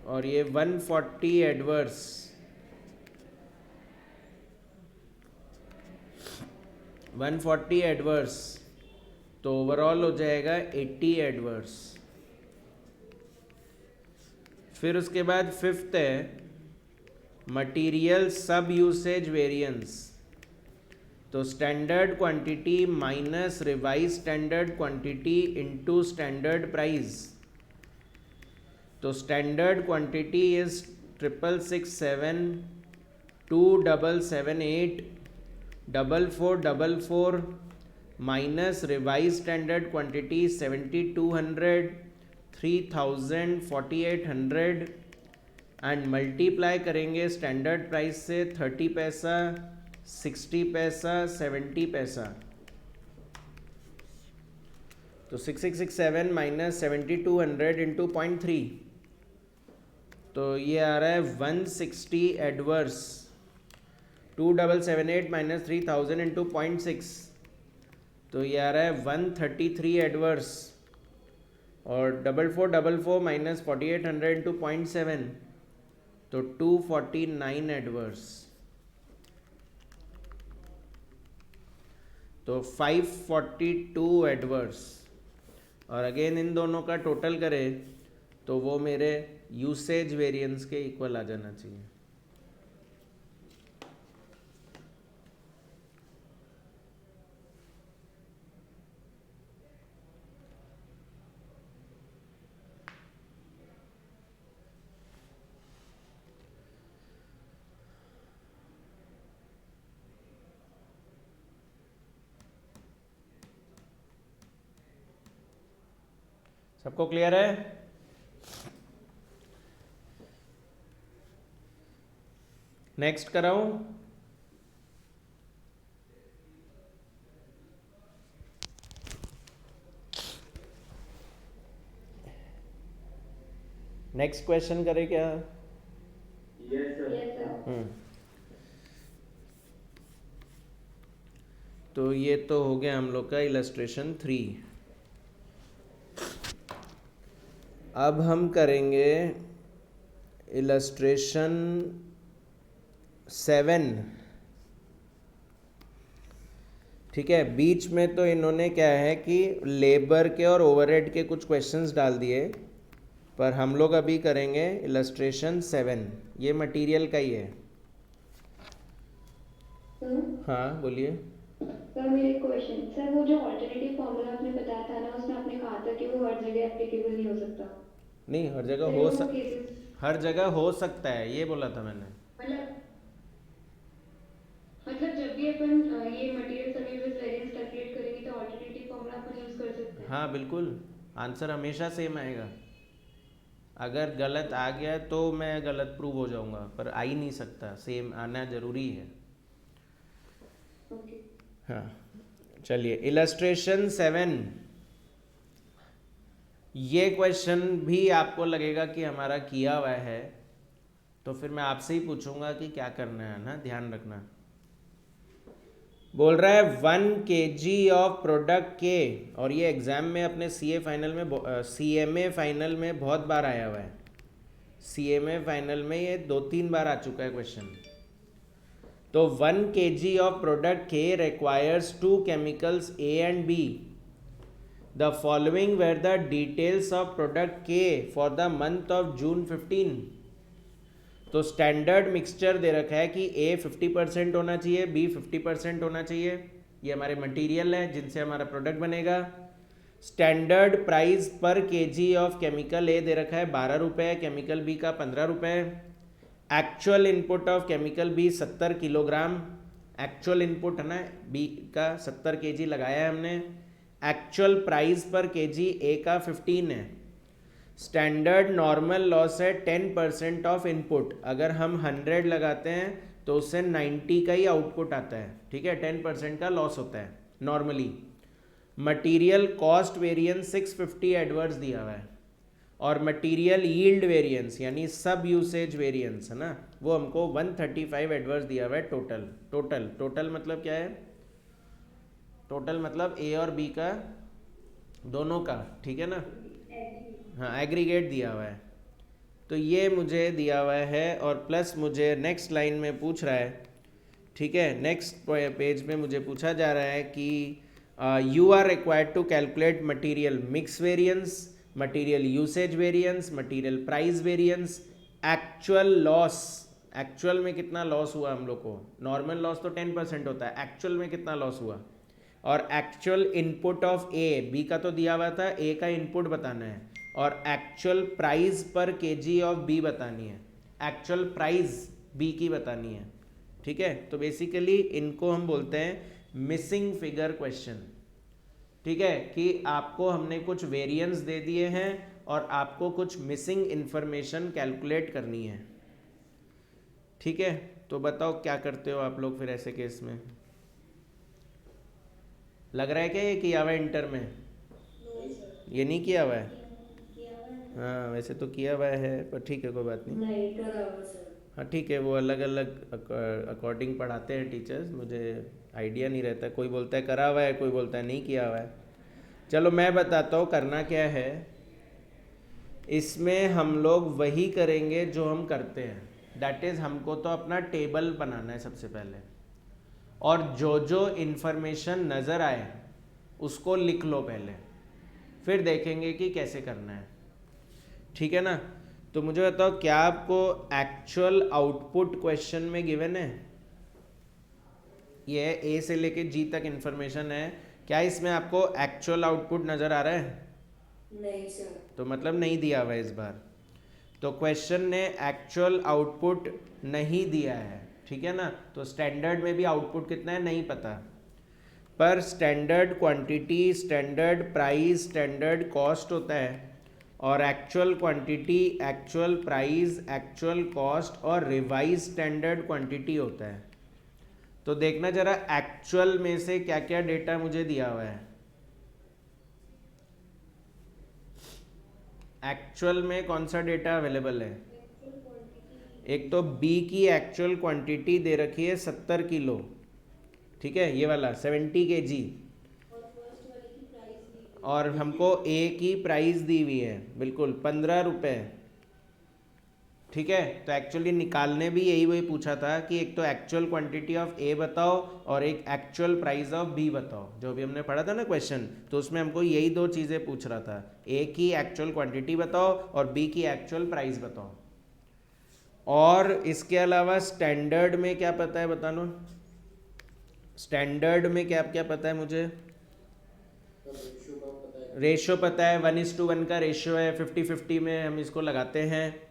और ये 140 एडवर्स। 140 एडवर्स, तो ओवरऑल हो जाएगा 80 एडवर्स। फिर उसके बाद फिफ्थ है मटीरियल सब यूसेज वेरिएंस। तो standard quantity minus revise standard quantity into standard price. तो standard quantity is 6667, 2778, 4444 minus revise standard quantity 7200, 3000, 4800 and multiply करेंगे स्टैंडर्ड प्राइस से 30 पैसा, 60 पैसा, 70 पैसा। तो 6667 माइनस 7200 इंटू 0.3, तो ये आ रहा है 160 एडवर्स। 2778 माइनस 3000 इंटू 0.6, तो ये आ रहा है 133 एडवर्स। और 4444 माइनस 4800 इंटू 0.7, तो 249 एडवर्स। तो 542 एडवर्स। और अगेन इन दोनों का टोटल करें तो वो मेरे यूसेज वेरिएंस के इक्वल आ जाना चाहिए। सबको क्लियर है? नेक्स्ट कराऊं? नेक्स्ट क्वेश्चन करें क्या? Yes sir. तो ये तो हो गया हम लोग का इलस्ट्रेशन 3। अब हम करेंगे इलस्ट्रेशन 7। ठीक है, बीच में तो इन्होंने क्या है कि लेबर के और ओवरहेड के कुछ क्वेश्चंस डाल दिए, पर हम लोग अभी करेंगे इलस्ट्रेशन 7। ये मटेरियल का ही है। हाँ बोलिए। सर मेरा एक क्वेश्चन, सर वो जो ऑल्टरनेटिव फॉर्मूला आपने बताया था ना, उसमें आपने कहा था कि वो हर जगह एप्लीकेबल नहीं हो सकता। नहीं, हर जगह सर वो केसेस हर जगह हो सकता है, ये बोला था मैंने। मतलब जब भी अपन ये मटेरियल सब यूजेस वेरिएंस कैलकुलेट करेंगे तो ऑल्टरनेटिव फॉर्मूला अपन यूज कर सकते हैं। हाँ बिल्कुल, आंसर हमेशा सेम आएगा। अगर गलत आ गया तो मैं गलत प्रूव हो जाऊंगा, पर आ ही नहीं सकता, सेम आना जरूरी है। ओके। हाँ चलिए, इलस्ट्रेशन 7। ये क्वेश्चन भी आपको लगेगा कि हमारा किया हुआ है, तो फिर मैं आपसे ही पूछूंगा कि क्या करना है ना, ध्यान रखना। बोल रहा है 1 kg ऑफ प्रोडक्ट के, और ये एग्जाम में अपने CA फाइनल में CMA फाइनल में बहुत बार आया हुआ है। CMA फाइनल में ये 2-3 बार आ चुका है क्वेश्चन। तो 1 kg ऑफ प्रोडक्ट के requires 2 chemicals A and B. The following were the details of product K for the month of June 15. तो स्टैंडर्ड मिक्सचर दे रखा है कि A 50% होना चाहिए, B 50% होना चाहिए। ये हमारे मटेरियल है जिनसे हमारा प्रोडक्ट बनेगा। Standard price per kg of chemical A दे रखा है 12 रुपये, केमिकल बी का 15 रुपये। Actual input of chemical B 70 kilogram, actual input है ना, बी का 70 केजी लगाया है हमने। Actual price per kg A का 15 है। स्टैंडर्ड नॉर्मल लॉस है 10% ऑफ इनपुट। अगर हम 100 लगाते हैं तो उससे 90 का ही आउटपुट आता है। ठीक है, 10% का लॉस होता है normally. Material cost variance 650 adverse दिया हुआ है। और मटेरियल यील्ड वेरिएंस यानी सब यूसेज वेरिएंस है ना, वो हमको 135 एडवर्स दिया हुआ है टोटल। टोटल मतलब क्या है? टोटल मतलब ए और बी का दोनों का, ठीक है ना? हाँ, एग्रीगेट दिया हुआ है। तो ये मुझे दिया हुआ है और प्लस मुझे नेक्स्ट लाइन में पूछ रहा है, ठीक है, नेक्स्ट पेज में मुझे पूछा जा रहा है कि you are required to calculate material mix variance, material usage variance, material price variance, actual loss. Actual में कितना लॉस हुआ हम लोग को? नॉर्मल लॉस तो 10% होता है, एक्चुअल में कितना लॉस हुआ? और actual input of A, B का तो दिया हुआ था, ए का इनपुट बताना है, और actual price per kg of B बतानी है, एक्चुअल प्राइस बी की बतानी है, ठीक है? तो बेसिकली इनको हम बोलते हैं मिसिंग फिगर क्वेश्चन, ठीक है? कि आपको हमने कुछ वेरिएंस दे दिए हैं और आपको कुछ मिसिंग इंफॉर्मेशन कैलकुलेट करनी है, ठीक है? तो बताओ क्या करते हो आप लोग फिर ऐसे केस में? लग रहा है क्या ये किया हुआ है इंटर में? ये नहीं किया हुआ है? हाँ वैसे तो किया हुआ है, पर ठीक है कोई बात नहीं। नहीं करा हुआ सर। हाँ ठीक है, वो अलग अलग अकॉर्डिंग पढ़ाते हैं टीचर्स, मुझे आइडिया नहीं रहता, कोई बोलता है करा हुआ है, कोई बोलता है नहीं किया हुआ है। चलो मैं बताता हूँ करना क्या है। इसमें हम लोग वही करेंगे जो हम करते हैं, दैट इज़ हमको तो अपना टेबल बनाना है सबसे पहले, और जो जो इन्फॉर्मेशन नज़र आए उसको लिख लो पहले, फिर देखेंगे कि कैसे करना है, ठीक है ना? तो मुझे बताओ क्या आपको एक्चुअल आउटपुट क्वेश्चन में गिवन है? ये ए से लेके जी तक इन्फॉर्मेशन है, क्या इसमें आपको एक्चुअल आउटपुट नज़र आ रहा है? नहीं सर। तो मतलब नहीं दिया हुआ है इस बार। तो क्वेश्चन ने एक्चुअल आउटपुट नहीं दिया है, ठीक है ना? तो स्टैंडर्ड में भी आउटपुट कितना है नहीं पता, पर standard quantity, standard price, standard cost होता है, और actual quantity, actual price, actual cost और रिवाइज स्टैंडर्ड क्वांटिटी होता है। तो देखना जरा एक्चुअल में से क्या क्या डेटा मुझे दिया हुआ है। एक्चुअल में कौन सा डेटा अवेलेबल है? एक तो बी की एक्चुअल क्वांटिटी दे रखी है 70 किलो, ठीक है, ये वाला 70 kg, और हमको ए की प्राइस दी हुई है बिल्कुल 15 रुपये, ठीक है? तो एक्चुअली निकालने भी यही वही पूछा था कि एक तो एक्चुअल क्वांटिटी ऑफ ए बताओ और एक एक्चुअल प्राइस ऑफ बी बताओ, जो भी हमने पढ़ा था ना क्वेश्चन, तो उसमें हमको यही दो चीज़ें पूछ रहा था, ए की एक्चुअल क्वांटिटी बताओ और बी की एक्चुअल प्राइस बताओ। और इसके अलावा स्टैंडर्ड में क्या पता है बतानो? स्टैंडर्ड में क्या क्या पता है मुझे? रेशियो पता है, 1:1 का रेशियो है, 50-50 में हम इसको लगाते हैं।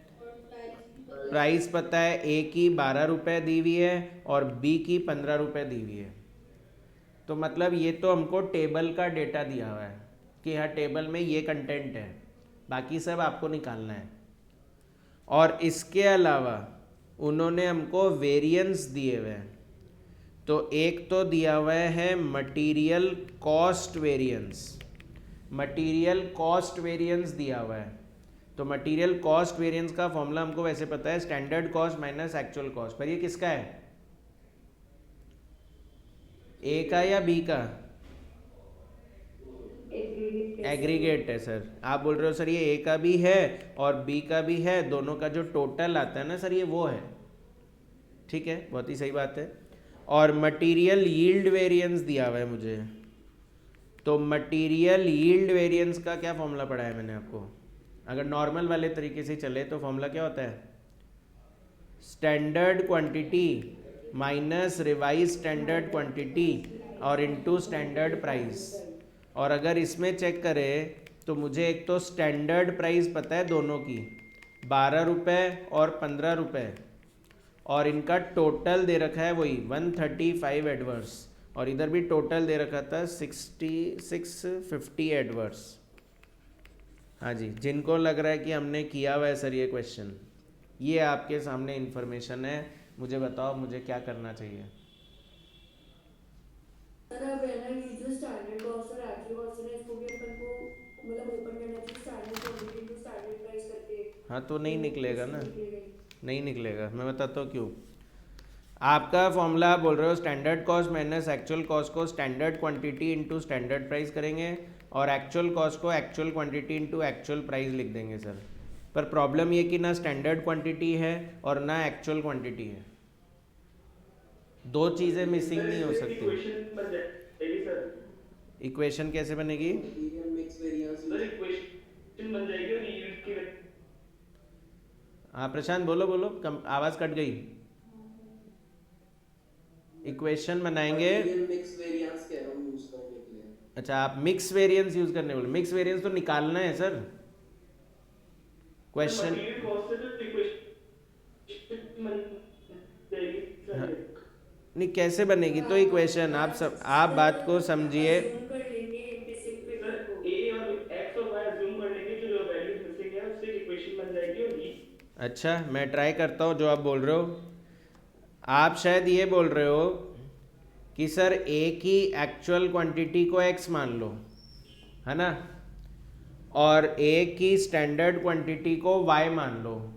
प्राइस पता है, ए की 12 रुपये दी हुई है और बी की 15 रुपये दी हुई है। तो मतलब ये तो हमको टेबल का डेटा दिया हुआ है कि हाँ टेबल में ये कंटेंट है, बाकी सब आपको निकालना है। और इसके अलावा उन्होंने हमको वेरिएंस दिए हुए हैं, तो एक तो दिया हुआ है material cost variance, material cost variance दिया हुआ है। तो मटेरियल कॉस्ट वेरिएंस का फॉर्मूला हमको वैसे पता है, standard cost minus actual cost, पर ये किसका है? ए का या बी का? एग्रीगेट है सर। आप बोल रहे हो सर ये ए का भी है और बी का भी है, दोनों का जो टोटल आता है ना सर ये वो है, ठीक है, बहुत ही सही बात है। और मटेरियल यील्ड वेरिएंस दिया हुआ है मुझे, तो मटेरियल यील्ड वेरिएंस का क्या फॉर्मूला पढ़ा है मैंने आपको? अगर नॉर्मल वाले तरीके से चले तो फॉर्मूला क्या होता है? Standard quantity minus revise standard quantity और इनटू स्टैंडर्ड प्राइस। और अगर इसमें चेक करें तो मुझे एक तो स्टैंडर्ड प्राइस पता है दोनों की, 12 रुपये और 15 रुपये, और इनका टोटल दे रखा है वही 135 एडवर्स, और इधर भी टोटल दे रखा था 6650 एडवर्स। हाँ जी, जिनको लग रहा है कि हमने किया हुआ है सर ये क्वेश्चन, ये आपके सामने इन्फॉर्मेशन है, मुझे बताओ मुझे क्या करना चाहिए? सर अब है ना ये जो स्टैंडर्ड कॉस्ट और एक्चुअल कॉस्ट है इसको भी अपन को मतलब ओपन करना चाहिए स्टैंडर्ड क्वांटिटी टू स्टैंडर्ड हाँ तो नहीं निकलेगा ना, निकलेगा ही। नहीं निकलेगा, मैं बताता हूँ क्यों। आपका फॉर्मूला आप बोल रहे हो standard cost minus actual cost को standard quantity into standard price करेंगे और एक्चुअल कॉस्ट को actual quantity into actual price लिख देंगे सर। पर प्रॉब्लम ये कि ना स्टैंडर्ड क्वांटिटी है और ना एक्चुअल क्वांटिटी है, दो चीज़ें मिसिंग नहीं हो सकती। इक्वेशन बन जाएगी सर। इक्वेशन कैसे बनेगी? Material mix variance sir equation बन जाएगी और यील्ड की हाँ प्रशांत बोलो बोलो, कम आवाज़ कट गई। इक्वेशन बनाएंगे। मिक्स वेरिएंस कह रहा हूँ यूज करने के लिए। अच्छा आप मिक्स वेरिएंस यूज करने बोले, मिक्स वेरिएंस तो निकालना है सर क्वेश्चन। मटेरियल कॉस्ट से तो इक्वेशन बन जाएगी सर। नहीं कैसे बनेगी तो इक्वेशन, आप बात को समझिए। Assume कर लेंगे बेसिक फिगर सर को। ए और एक्स और वाई अज्यूम कर लेंगे, जो वैल्यूज मिसिंग है उससे इक्वेशन बन जाएगी और ये अच्छा मैं ट्राई करता हूँ जो आप बोल रहे हो। आप शायद ये बोल रहे हो कि सर ए की एक्चुअल क्वांटिटी को एक्स मान लो, है ना, और ए की स्टैंडर्ड क्वांटिटी को वाई मान लो,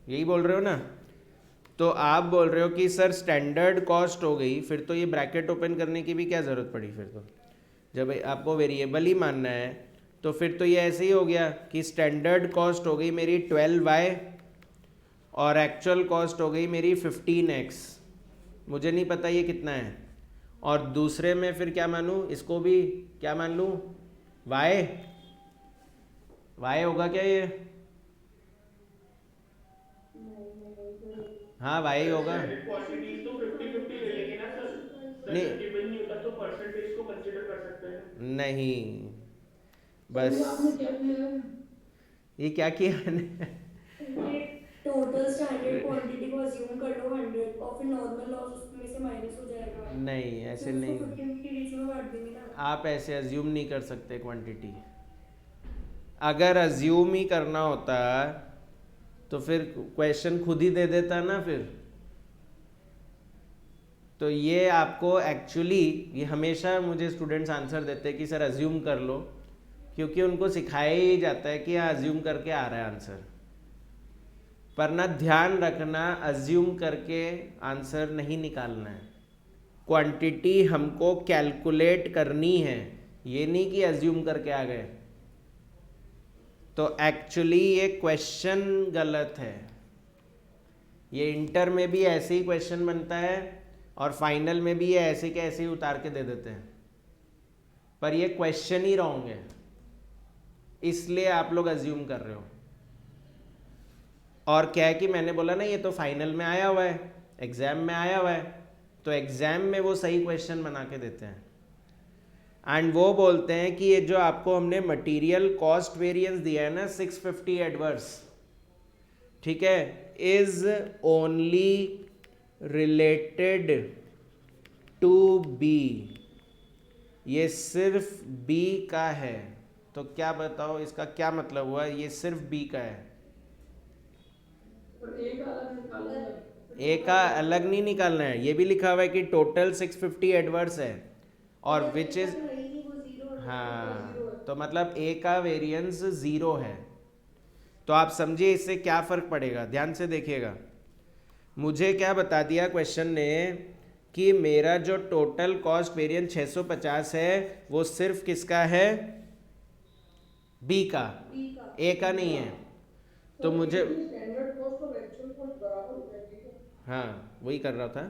यही बोल रहे हो ना। तो आप बोल रहे हो कि सर स्टैंडर्ड कॉस्ट हो गई, फिर तो ये ब्रैकेट ओपन करने की भी क्या ज़रूरत पड़ी, फिर तो जब आपको वेरिएबल ही मानना है तो फिर तो ये ऐसे ही हो गया कि स्टैंडर्ड कॉस्ट हो गई मेरी 12y और एक्चुअल कॉस्ट हो गई मेरी 15x। मुझे नहीं पता ये कितना है, और दूसरे में फिर क्या मानूँ, इसको भी क्या मान लूँ, y होगा क्या ये? हाँ y होगा। क्वांटिटीज तो 50-50 ले लेंगे ना सर। नहीं। सर गिवन नहीं होता तो परसेंटेज को कंसीडर कर सकते हैं। नहीं बस ये क्या किया मैंने? टोटल स्टैंडर्ड क्वांटिटी को अज्यूम कर लो 100 और फिर नॉर्मल लॉस उसमें से माइनस हो जाएगा। नहीं ऐसे फिर नहीं, उसको 50 के रेशियो में बांट देंगे ना। आप ऐसे अज्यूम नहीं कर सकते क्वांटिटी। अगर अज्यूम ही करना होता तो फिर क्वेश्चन खुद ही दे देता ना फिर। तो ये आपको एक्चुअली, ये हमेशा मुझे स्टूडेंट्स आंसर देते हैं कि सर अज्यूम कर लो, क्योंकि उनको सिखाया ही जाता है कि हाँ अज्यूम करके आ रहा है आंसर। पर ना ध्यान रखना, अज्यूम करके आंसर नहीं निकालना है, क्वांटिटी हमको कैलकुलेट करनी है, ये नहीं कि अज्यूम करके आ गए। तो एक्चुअली ये क्वेश्चन गलत है। ये इंटर में भी ऐसे ही क्वेश्चन बनता है और फाइनल में भी ये ऐसे के ऐसे ही उतार के दे देते हैं, पर ये क्वेश्चन ही रॉन्ग है, इसलिए आप लोग अज्यूम कर रहे हो। और क्या है कि मैंने बोला ना ये तो फाइनल में आया हुआ है, एग्जाम में आया हुआ है, तो एग्जाम में वो सही क्वेश्चन बना के देते हैं। एंड वो बोलते हैं कि ये जो आपको हमने मटेरियल कॉस्ट वेरिएंस दिया है ना 650 एडवर्स, ठीक है, is only related to B, ये सिर्फ बी का है। तो क्या बताओ इसका क्या मतलब हुआ, ये सिर्फ बी का है। ए का अलग नहीं निकालना है, ये भी लिखा हुआ है कि टोटल 650 एडवर्स है और विच इज, हाँ तो मतलब ए का वेरिएंस 0 है। तो आप समझिए इससे क्या फ़र्क पड़ेगा, ध्यान से देखिएगा। मुझे क्या बता दिया क्वेश्चन ने कि मेरा जो टोटल कॉस्ट वेरिएंस 650 है वो सिर्फ किसका है, बी का, ए का नहीं है। तो मुझे, हाँ वही कर रहा था।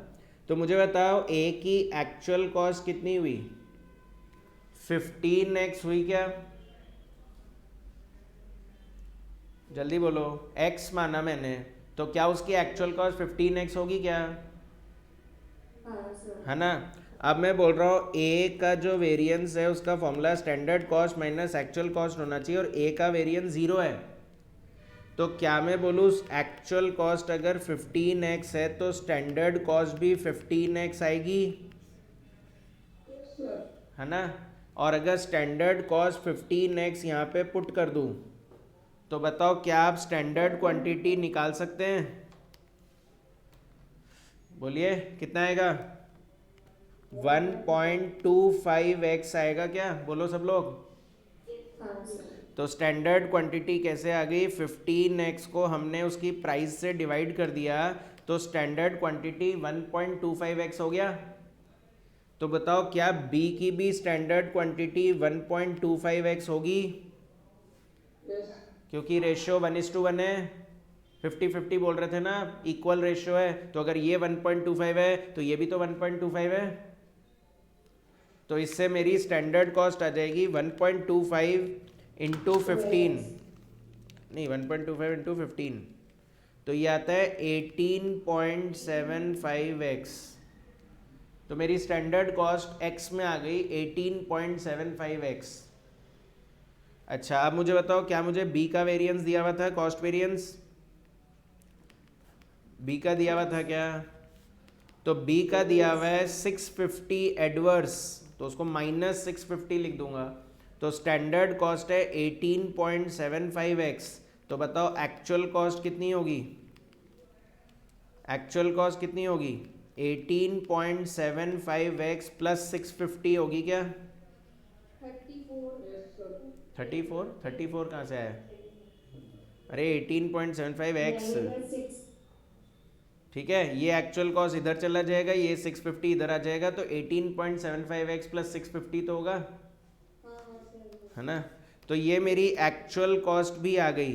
तो मुझे बताओ ए की एक्चुअल कॉस्ट कितनी हुई, 15x हुई क्या? जल्दी बोलो, x माना मैंने, तो क्या उसकी एक्चुअल कॉस्ट 15x होगी क्या? हाँ सर। है ना। अब मैं बोल रहा हूँ ए का जो वेरिएंस है उसका formula standard cost minus actual cost होना चाहिए और ए का वेरिएंस 0 है। तो क्या मैं बोलूँ एक्चुअल कॉस्ट अगर 15x है तो स्टैंडर्ड कॉस्ट भी 15x आएगी, है ना। और अगर स्टैंडर्ड कॉस्ट 15x यहाँ पे पुट कर दूँ तो बताओ क्या आप स्टैंडर्ड क्वांटिटी निकाल सकते हैं? बोलिए कितना आएगा, 1.25x आएगा क्या? बोलो सब लोग। हाँ सर। तो स्टैंडर्ड क्वांटिटी कैसे आ गई, 15x को हमने उसकी प्राइस से डिवाइड कर दिया तो स्टैंडर्ड क्वांटिटी 1.25x हो गया। तो बताओ क्या B की भी स्टैंडर्ड क्वांटिटी 1.25x होगी, क्योंकि रेशियो 1:1 है, 50-50 बोल रहे थे ना, इक्वल रेशियो है। तो अगर ये 1.25 है तो ये भी तो 1.25 है। तो इससे मेरी स्टैंडर्ड कॉस्ट आ जाएगी 1.25 इंटू 15, नहीं 1.25 इंटू 15, तो ये आता है 18.75x। तो मेरी स्टैंडर्ड कॉस्ट x में आ गई 18.75x। अच्छा अब मुझे बताओ क्या मुझे b का वेरिएंस दिया हुआ था, कॉस्ट वेरिएंस b का दिया हुआ था क्या, तो b का दिया हुआ है 650 एडवर्स, तो उसको माइनस 650 लिख दूंगा। तो स्टैंडर्ड कॉस्ट है 18.75x। तो बताओ एक्चुअल कॉस्ट कितनी होगी, एक्चुअल कॉस्ट कितनी होगी 18.75x प्लस 650 होगी क्या, 34 कहाँ से आया, अरे 18.75x, ठीक है। ये एक्चुअल कॉस्ट इधर चला जाएगा, ये 650 इधर आ जाएगा, तो 18.75x प्लस 650 तो होगा, है ना। तो ये मेरी एक्चुअल कॉस्ट भी आ गई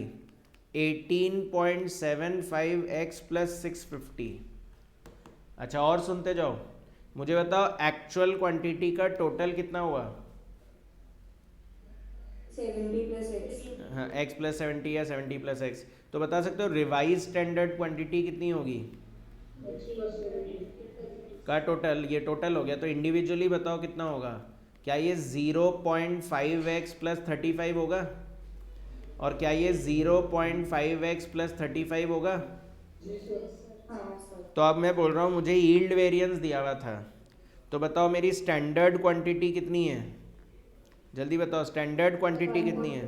18.75x प्लस 650। अच्छा और सुनते जाओ, मुझे बताओ एक्चुअल क्वांटिटी का टोटल कितना हुआ, 70 प्लस x। हाँ x प्लस 70 या 70 प्लस x। तो बता सकते हो रिवाइज स्टैंडर्ड क्वांटिटी कितनी होगी का टोटल, ये टोटल हो गया। तो इंडिविजुअली बताओ कितना होगा, क्या ये 0.5x प्लस 35 होगा, और क्या ये 0.5x प्लस 35 होगा। तो अब मैं बोल रहा हूँ मुझे यील्ड वेरिएंस दिया हुआ था, तो बताओ मेरी स्टैंडर्ड क्वांटिटी कितनी है, जल्दी बताओ स्टैंडर्ड क्वांटिटी कितनी है,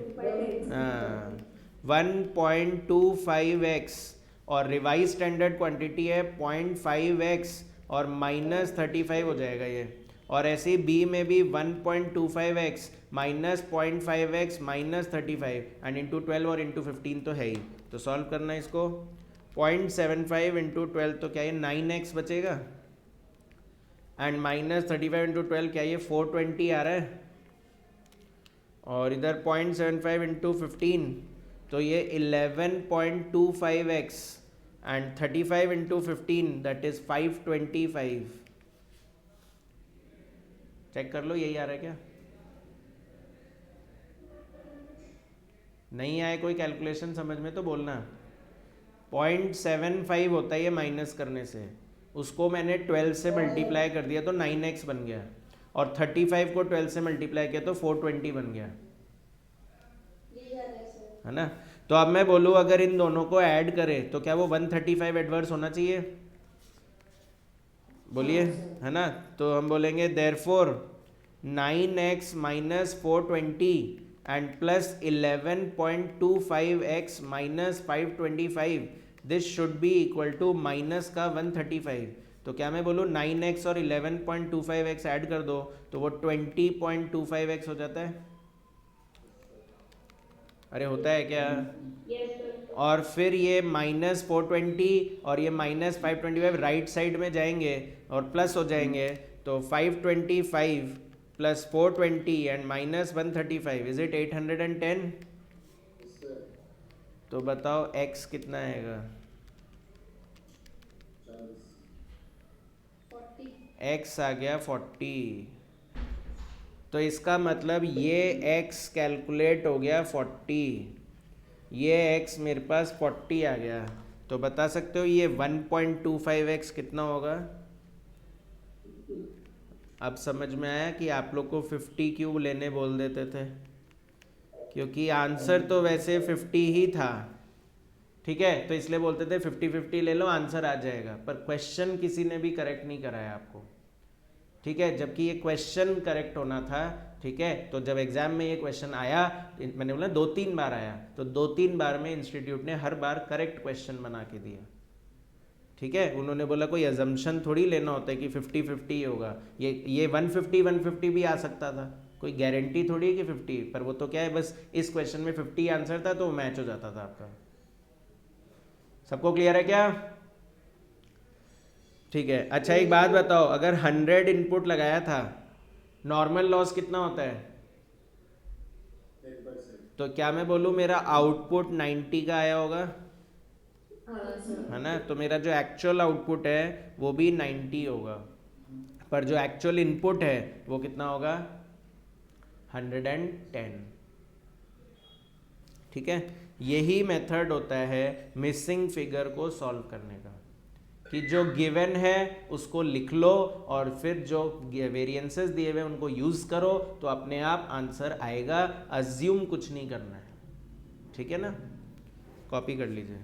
1.25x, और रिवाइज स्टैंडर्ड क्वांटिटी है 0.5x और माइनस 35 हो जाएगा ये। और ऐसे ही बी में भी 1.25x minus 0.5x minus 35 and into 12 और इंटू 15 तो है ही। तो सॉल्व करना है इसको, 0.75 इंटू 12 तो क्या ये 9x बचेगा, एंड माइनस 35 इंटू 12 क्या ये 420 आ रहा है, और इधर 0.75 इंटू 15 तो ये 11.25x and 35 into 15 that is 525। Check कर लो यही आ रहा है क्या, नहीं आए कोई कैलकुलेशन समझ में तो बोलना। 0.75 होता है ये माइनस करने से, उसको मैंने 12 से मल्टीप्लाई कर दिया तो 9x बन गया, और 35 को 12 से मल्टीप्लाई किया तो 420 बन गया, है ना। तो अब मैं बोलूँ अगर इन दोनों को ऐड करें तो क्या वो 135 एडवर्स होना चाहिए, बोलिए, है ना। तो हम बोलेंगे therefore 9x minus 420 and plus 11.25x minus 525 this should be equal to minus का 135। तो क्या मैं बोलूँ 9x और 11.25x ऐड कर दो तो वो 20.25x हो जाता है, अरे होता है क्या। और फिर ये माइनस 420 और ये माइनस 525 राइट साइड में जाएंगे और प्लस हो जाएंगे, तो 525 plus 420 and minus 135 is it 810। तो बताओ x कितना आएगा, x आ गया 40। तो इसका मतलब ये x कैलकुलेट हो गया 40, ये x मेरे पास 40 आ गया। तो बता सकते हो ये 1.25x कितना होगा। अब समझ में आया कि आप लोग को 50 क्यों लेने बोल देते थे, क्योंकि आंसर तो वैसे 50 ही था, ठीक है, तो इसलिए बोलते थे 50-50 ले लो आंसर आ जाएगा, पर क्वेश्चन किसी ने भी करेक्ट नहीं कराया आपको, ठीक है, जबकि ये क्वेश्चन करेक्ट होना था, ठीक है। तो जब एग्जाम में ये क्वेश्चन आया, मैंने बोला 2-3 बार आया, तो 2-3 बार में इंस्टीट्यूट ने हर बार करेक्ट क्वेश्चन बना के दिया, ठीक है। उन्होंने बोला कोई अजम्पशन थोड़ी लेना होता है कि 50-50 ही होगा, ये 150 भी आ सकता था, कोई गारंटी थोड़ी है कि 50, पर वो तो क्या है, बस इस क्वेश्चन में 50 आंसर था तो मैच हो जाता था आपका। सबको क्लियर है क्या? ठीक है। अच्छा एक बात बताओ, अगर 100 इनपुट लगाया था, नॉर्मल लॉस कितना होता है? 10%। तो क्या मैं बोलूँ मेरा आउटपुट 90 का आया होगा, हाँ सर। है ना? तो मेरा जो एक्चुअल आउटपुट है वो भी 90 होगा, पर जो एक्चुअल इनपुट है वो कितना होगा? 110। ठीक है, यही मेथड होता है मिसिंग फिगर को सॉल्व करने का, कि जो गिवन है उसको लिख लो और फिर जो वेरिएंसेस दिए हुए उनको यूज़ करो तो अपने आप आंसर आएगा, अज्यूम कुछ नहीं करना है। ठीक है ना? कॉपी कर लीजिए।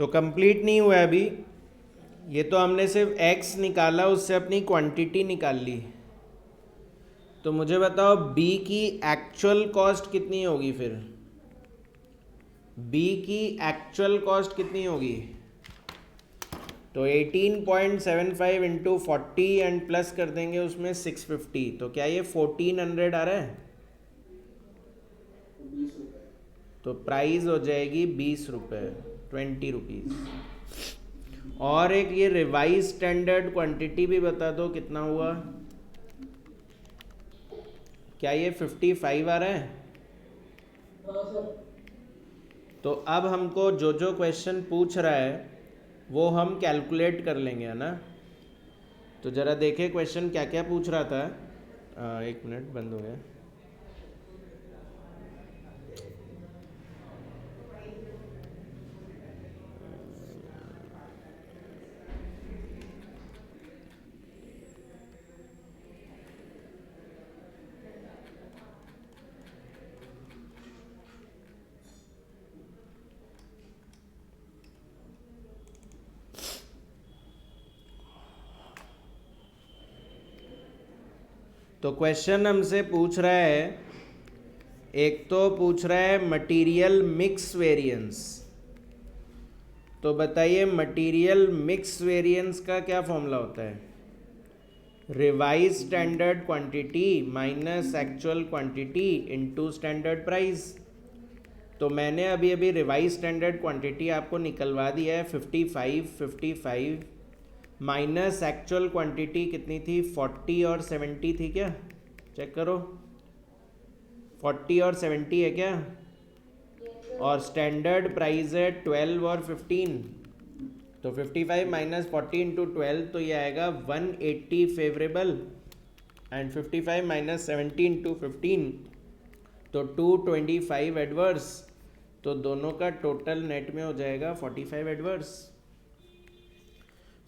तो कंप्लीट नहीं हुआ अभी, ये तो हमने सिर्फ x निकाला, उससे अपनी क्वांटिटी निकाल ली। तो मुझे बताओ b की एक्चुअल कॉस्ट कितनी होगी फिर? b की एक्चुअल कॉस्ट कितनी होगी? तो 18.75 इंटू 40 एंड प्लस कर देंगे उसमें 650, तो क्या ये 1400 आ रहा है? 20 रुपए। तो प्राइस हो जाएगी 20 रुपये, 20 रुपीज़। और एक ये रिवाइज स्टैंडर्ड क्वांटिटी भी बता दो कितना हुआ? क्या ये 55 आ रहा है? हाँ सर। तो अब हमको जो जो क्वेश्चन पूछ रहा है वो हम कैलकुलेट कर लेंगे, है ना? तो ज़रा देखें क्वेश्चन क्या क्या पूछ रहा था। एक मिनट, बंद हो गया। तो क्वेश्चन हमसे पूछ रहा है, एक तो पूछ रहा है मटेरियल मिक्स वेरिएंस। तो बताइए मटेरियल मिक्स वेरिएंस का क्या फॉर्मूला होता है? Revise standard quantity minus actual quantity into standard price. तो मैंने अभी अभी रिवाइज स्टैंडर्ड क्वांटिटी आपको निकलवा दिया है 55 माइनस एक्चुअल क्वांटिटी कितनी थी? 40 और 70 थी क्या? चेक करो, 40 और 70 है क्या? और स्टैंडर्ड प्राइस है 12 और 15। तो 55 माइनस 40 इंटू 12, तो ये आएगा 180 फेवरेबल, एंड 55 माइनस 70 इंटू 15 तो 225 एडवर्स। तो दोनों का टोटल नेट में हो जाएगा 45 एडवर्स।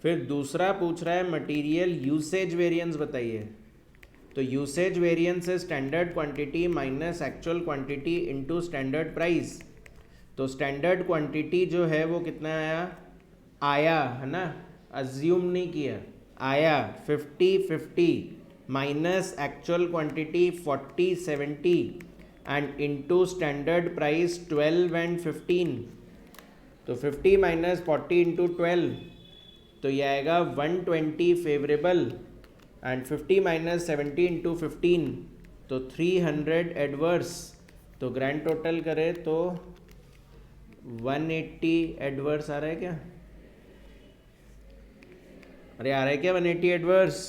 फिर दूसरा पूछ रहा है मटेरियल यूसेज वेरिएंस बताइए। तो यूसेज वेरिएंस है standard quantity minus actual quantity into standard price. तो स्टैंडर्ड क्वांटिटी जो है वो कितना आया है ना, अज्यूम नहीं किया, आया 50 minus actual quantity 40 and into standard price 12 and 15। तो 50 माइनस 40 इंटू 12, तो ये आएगा 120 फेवरेबल, एंड 50 माइनस 70 इंटू 15 तो 300 एडवर्स। तो ग्रैंड टोटल करें तो 180 एडवर्स आ रहा है क्या? अरे आ रहा है क्या 180 एडवर्स?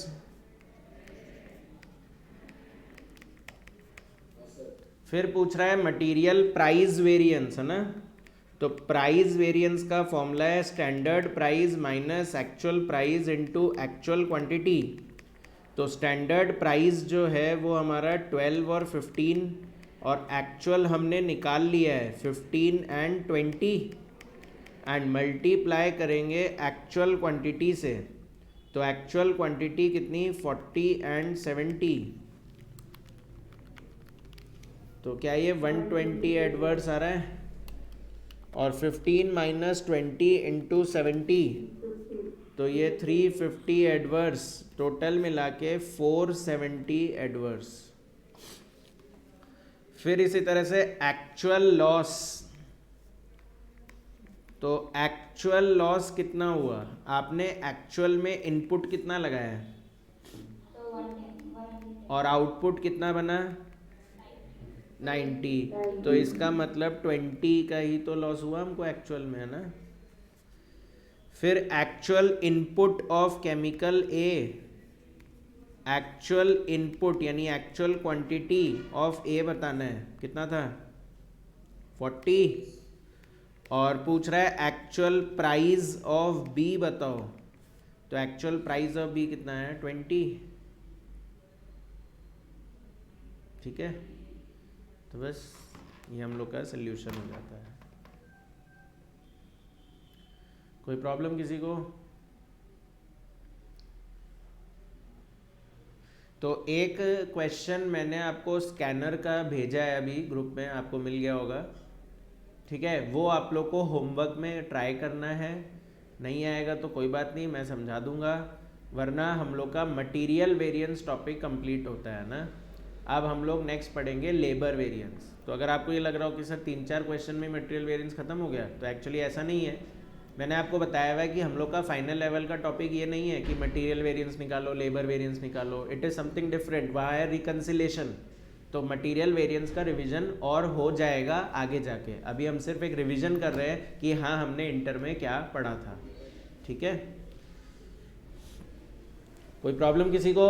फिर पूछ रहा है मटेरियल प्राइस वेरिएंस, है ना? तो प्राइस वेरिएंस का फॉर्मूला है standard price minus actual price into actual quantity. तो स्टैंडर्ड प्राइस जो है वो हमारा 12 और 15, और एक्चुअल हमने निकाल लिया है 15 एंड 20, एंड मल्टीप्लाई करेंगे एक्चुअल क्वांटिटी से। तो एक्चुअल क्वांटिटी कितनी? 40 एंड 70। तो क्या ये 120 एडवर्स आ रहा है? और 15 माइनस 20 इंटू 70, तो ये 350 एडवर्स, टोटल मिला के 470 एडवर्स। फिर इसी तरह से एक्चुअल लॉस। तो एक्चुअल लॉस कितना हुआ? आपने एक्चुअल में इनपुट कितना लगाया और आउटपुट कितना बना? 90। तो इसका मतलब 20 का ही तो लॉस हुआ हमको एक्चुअल में, है ना? फिर actual input of chemical A, actual input यानी एक्चुअल क्वांटिटी ऑफ ए बताना है, कितना था? 40। और पूछ रहा है एक्चुअल प्राइस ऑफ बी बताओ। तो एक्चुअल प्राइस ऑफ बी कितना है? 20। ठीक है, तो बस ये हम लोग का सल्यूशन हो जाता है। कोई प्रॉब्लम किसी को? तो एक क्वेश्चन मैंने आपको स्कैनर का भेजा है, अभी ग्रुप में आपको मिल गया होगा। ठीक है, वो आप लोग को होमवर्क में ट्राई करना है। नहीं आएगा तो कोई बात नहीं, मैं समझा दूंगा, वरना हम लोग का मटेरियल वेरिएंस टॉपिक कंप्लीट होता है ना। अब हम लोग नेक्स्ट पढ़ेंगे लेबर वेरिएंस। तो अगर आपको ये लग रहा हो कि सर 3-4 क्वेश्चन में मटेरियल वेरिएंस खत्म हो गया, तो एक्चुअली ऐसा नहीं है। मैंने आपको बताया हुआ है कि हम लोग का फाइनल लेवल का टॉपिक ये नहीं है कि मटेरियल वेरिएंस निकालो, लेबर वेरिएंस निकालो, इट इज़ समथिंग डिफरेंट। वहाँ है रिकन्सिलेशन। तो मटेरियल वेरिएंस का रिवीजन और हो जाएगा आगे जाके। अभी हम सिर्फ एक रिवीजन कर रहे हैं कि हाँ हमने इंटर में क्या पढ़ा था। ठीक है, कोई प्रॉब्लम किसी को?